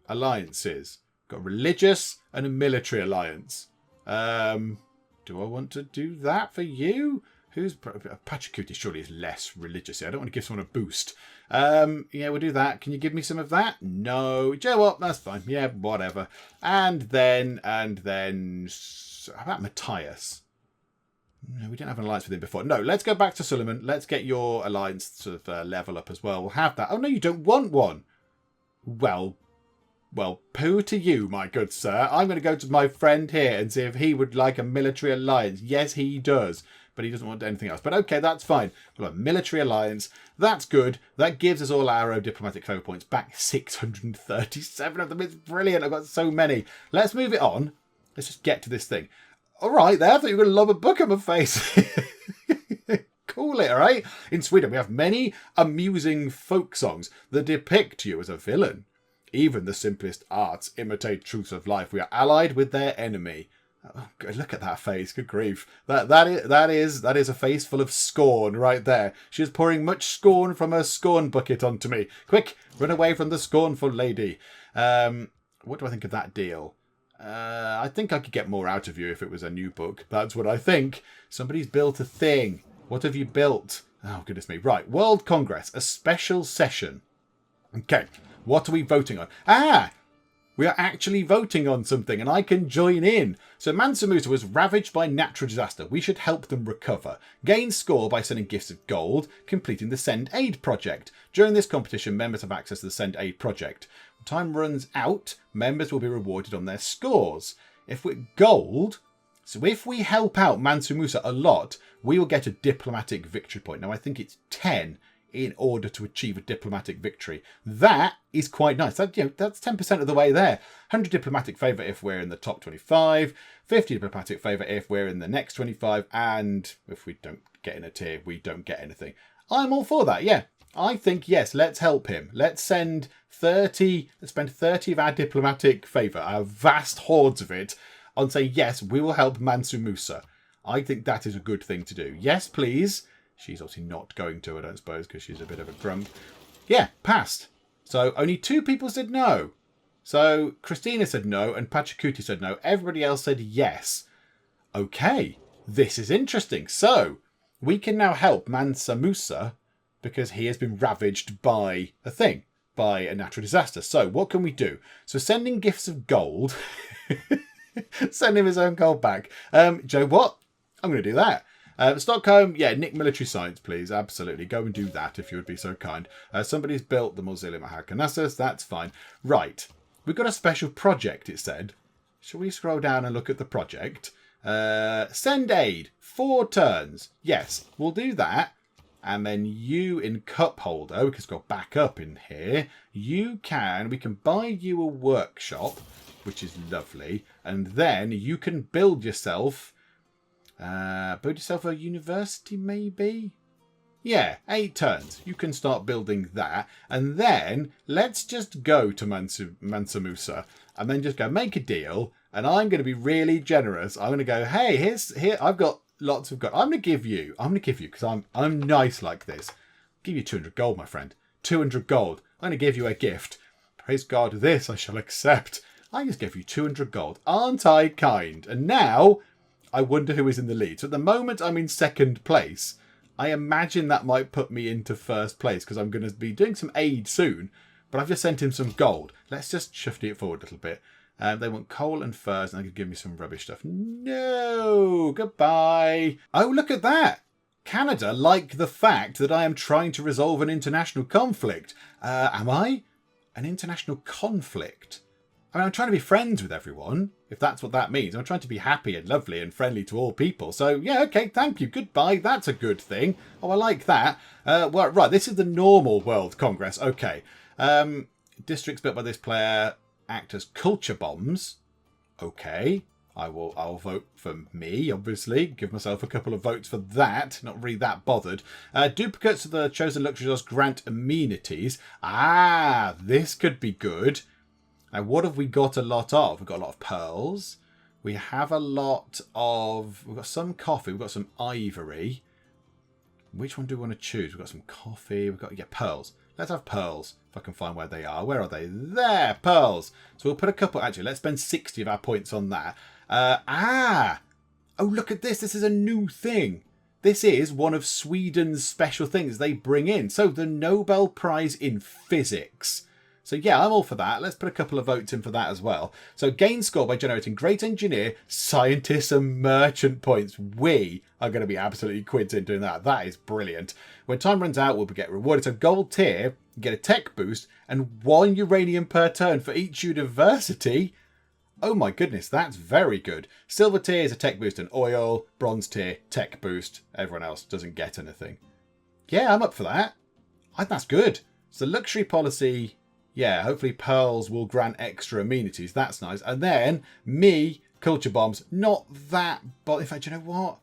Alliances. Got religious and a military alliance. Do I want to do that for you? Who's Pachacuti surely is less religious. I don't want to give someone a boost. Yeah, we'll do that. Can you give me some of that? No. Do you know what? That's fine. Yeah, whatever. And then, how about Matthias? No, we didn't have an alliance with him before. No, let's go back to Suleiman. Let's get your alliance sort of level up as well. We'll have that. Oh, no, you don't want one. Well, poo to you, my good sir. I'm going to go to my friend here and see if he would like a military alliance. Yes, he does. But he doesn't want anything else. But okay, that's fine. We've got a military alliance. That's good. That gives us all our diplomatic favour points back. 637 of them. It's brilliant. I've got so many. Let's move it on. Let's just get to this thing. All right, there. I thought you were going to lob a book at my face. Cool it, all right? In Sweden, we have many amusing folk songs that depict you as a villain. Even the simplest arts imitate truths of life. We are allied with their enemy. Oh, God, look at that face. Good grief. That is a face full of scorn right there. She is pouring much scorn from her scorn bucket onto me. Quick, run away from the scornful lady. What do I think of that deal? I think I could get more out of you if it was a new book. That's what I think. Somebody's built a thing. What have you built? Oh, goodness me. Right, World Congress, a special session. Okay, what are we voting on? We are actually voting on something and I can join in. So Mansa Musa was ravaged by natural disaster. We should help them recover. Gain score by sending gifts of gold, completing the Send Aid project. During this competition, members have access to the Send Aid project. When time runs out, members will be rewarded on their scores. If we're gold, so if we help out Mansa Musa a lot, we will get a diplomatic victory point. Now I think it's 10 in order to achieve a diplomatic victory. That is quite nice. That's 10% of the way there. 100 diplomatic favour if we're in the top 25, 50 diplomatic favour if we're in the next 25, and if we don't get in a tier, we don't get anything. I'm all for that, yeah. I think, yes, let's help him. Let's spend 30 of our diplomatic favour, our vast hordes of it, and say, yes, we will help Mansa Musa. I think that is a good thing to do. Yes, please. She's obviously not going to, I don't suppose, because she's a bit of a grump. Yeah, passed. So only 2 people said no. So Christina said no and Pachacuti said no. Everybody else said yes. Okay, this is interesting. So we can now help Mansa Musa because he has been ravaged by a thing, by a natural disaster. So what can we do? So sending gifts of gold, send him his own gold back. Joe, what? I'm going to do that. Stockholm, yeah, nick military science, please. Absolutely. Go and do that if you would be so kind. Somebody's built the Mausoleum at Halicarnassus. That's fine. Right. We've got a special project, it said. Shall we scroll down and look at the project? Send aid. 4 turns. Yes, we'll do that. And then you in cup holder, because we've got backup in here. We can buy you a workshop, which is lovely. And then you can build yourself a university, maybe? Yeah, 8 turns. You can start building that. And then let's just go to Mansa Musa and then just go make a deal. And I'm going to be really generous. I'm going to go, hey, here, I've got lots of gold. I'm going to give you, because I'm nice like this. I'll give you 200 gold, my friend. 200 gold. I'm going to give you a gift. Praise God, this I shall accept. I just gave you 200 gold. Aren't I kind? And now I wonder who is in the lead. So at the moment I'm in second place. I imagine that might put me into first place because I'm going to be doing some aid soon. But I've just sent him some gold. Let's just shift it forward a little bit. They want coal and furs, and they could give me some rubbish stuff. No, goodbye. Oh, look at that. Canada like the fact that I am trying to resolve an international conflict. Am I? An international conflict? I mean, I'm trying to be friends with everyone, if that's what that means. I'm trying to be happy and lovely and friendly to all people. So, yeah, okay, thank you. Goodbye. That's a good thing. Oh, I like that. Well, right, this is the normal World Congress. Okay. Districts built by this player act as culture bombs. Okay. I'll vote for me, obviously. Give myself a couple of votes for that. Not really that bothered. Duplicates of the chosen luxuries grant amenities. Ah, this could be good. Now, what have we got a lot of? We've got a lot of pearls. We have a lot of... We've got some coffee. We've got some ivory. Which one do we want to choose? We've got some coffee. We've got... Yeah, pearls. Let's have pearls, if I can find where they are. Where are they? There, pearls. So we'll put a couple... Actually, let's spend 60 of our points on that. Oh, look at this. This is a new thing. This is one of Sweden's special things they bring in. So the Nobel Prize in Physics. So yeah, I'm all for that. Let's put a couple of votes in for that as well. So gain score by generating great engineer, scientist and merchant points. We are going to be absolutely quids in doing that. That is brilliant. When time runs out, we'll get rewarded. So gold tier, you get a tech boost and 1 uranium per turn for each university. Oh my goodness, that's very good. Silver tier is a tech boost and oil. Bronze tier, tech boost. Everyone else doesn't get anything. Yeah, I'm up for that. I think that's good. So luxury policy... Yeah, hopefully pearls will grant extra amenities. That's nice. And then me, culture bombs, not that. But in fact, you know what?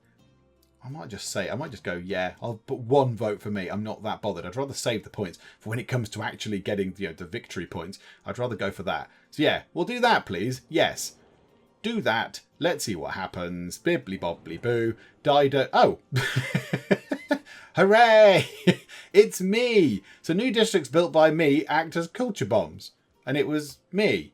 I might just go, yeah, I'll put 1 vote for me. I'm not that bothered. I'd rather save the points for when it comes to actually getting the victory points. I'd rather go for that. So yeah, we'll do that, please. Yes. Do that. Let's see what happens. Bibbly bobbly boo. Dido. Oh. Hooray! It's me! So new districts built by me act as culture bombs. And it was me.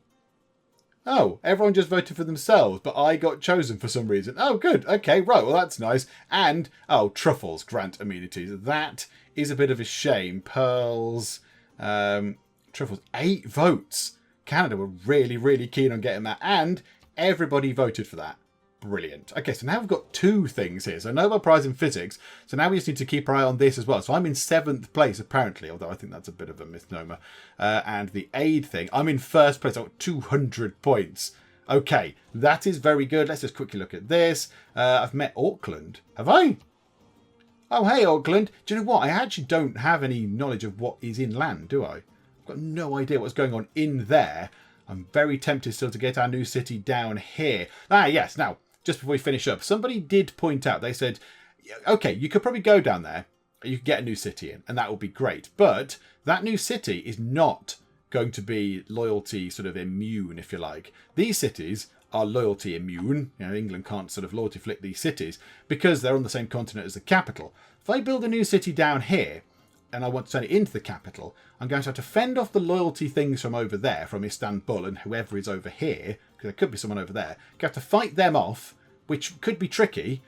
Oh, everyone just voted for themselves, but I got chosen for some reason. Oh, good. Okay, right. Well, that's nice. And, truffles grant amenities. That is a bit of a shame. Pearls, truffles. 8 votes. Canada were really, really keen on getting that. And everybody voted for that. Brilliant. Okay, so now we've got 2 things here. So Nobel Prize in Physics. So now we just need to keep our eye on this as well. So I'm in 7th place, apparently, although I think that's a bit of a misnomer. And the aid thing, I'm in 1st place. I've got 200 points. Okay, that is very good. Let's just quickly look at this. I've met Auckland. Have I? Oh, hey, Auckland. Do you know what? I actually don't have any knowledge of what is inland, do I? I've got no idea what's going on in there. I'm very tempted still to get our new city down here. Ah, yes. Now, just before we finish up, somebody did point out, they said, okay, you could probably go down there, you could get a new city in, and that would be great. But that new city is not going to be loyalty sort of immune, if you like. These cities are loyalty immune. England can't sort of loyalty flick these cities because they're on the same continent as the capital. If I build a new city down here, and I want to turn it into the capital, I'm going to have to fend off the loyalty things from over there, from Istanbul and whoever is over here, because there could be someone over there. I have to fight them off, which could be tricky.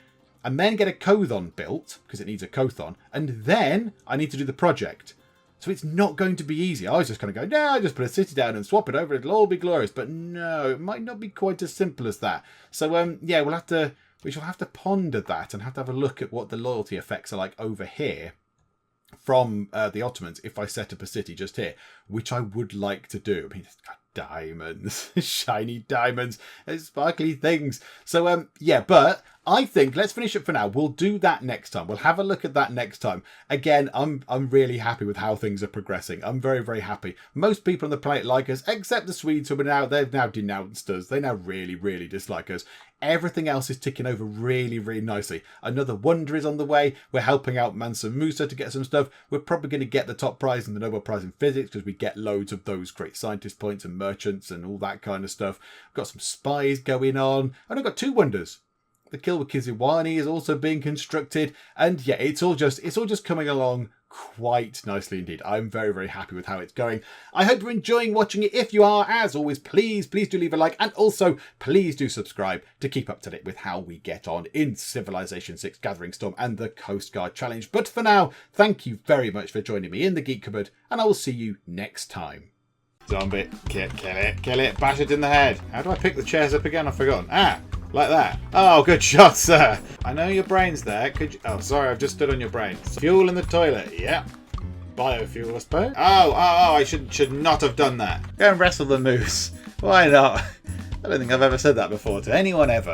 and then get a Cothon built, because it needs a Cothon, and then I need to do the project. So it's not going to be easy. I was just going to go, no, just put a city down and swap it over, it'll all be glorious. But no, it might not be quite as simple as that. So yeah, we shall have to ponder that and have to have a look at what the loyalty effects are like over here from the Ottomans if I set up a city just here, which I would like to do. I mean, it's got diamonds, shiny diamonds, sparkly things. So yeah, but I think let's finish it for now. We'll do that next time. We'll have a look at that next time. Again, I'm really happy with how things are progressing. I'm very, very happy. Most people on the planet like us, except the Swedes who are now, they've now denounced us. They now really, really dislike us. Everything else is ticking over really, really nicely. Another wonder is on the way. We're helping out Mansa Musa to get some stuff. We're probably going to get the top prize in the Nobel Prize in Physics because we get loads of those great scientist points and merchants and all that kind of stuff. We've got some spies going on. And I've got 2 wonders. The Kilwakiziwani is also being constructed. And yeah, it's all just coming along quite nicely indeed. I'm very, very happy with how it's going. I hope you're enjoying watching it. If you are, as always, please do leave a like, and also please do subscribe to keep up to date with how we get on in Civilization 6 Gathering Storm and the Coastguard Challenge. But for now, thank you very much for joining me in the Geek Cupboard, and I will see you next time. Zombie, kill it, bash it in the head. How do I pick the chairs up again? I've forgotten. Like that. Oh, good shot, sir. I know your brain's there. Could you... Oh, sorry, I've just stood on your brain. Fuel in the toilet. Yeah. Biofuel, I suppose. Oh, I should not have done that. Go and wrestle the moose. Why not? I don't think I've ever said that before to anyone ever.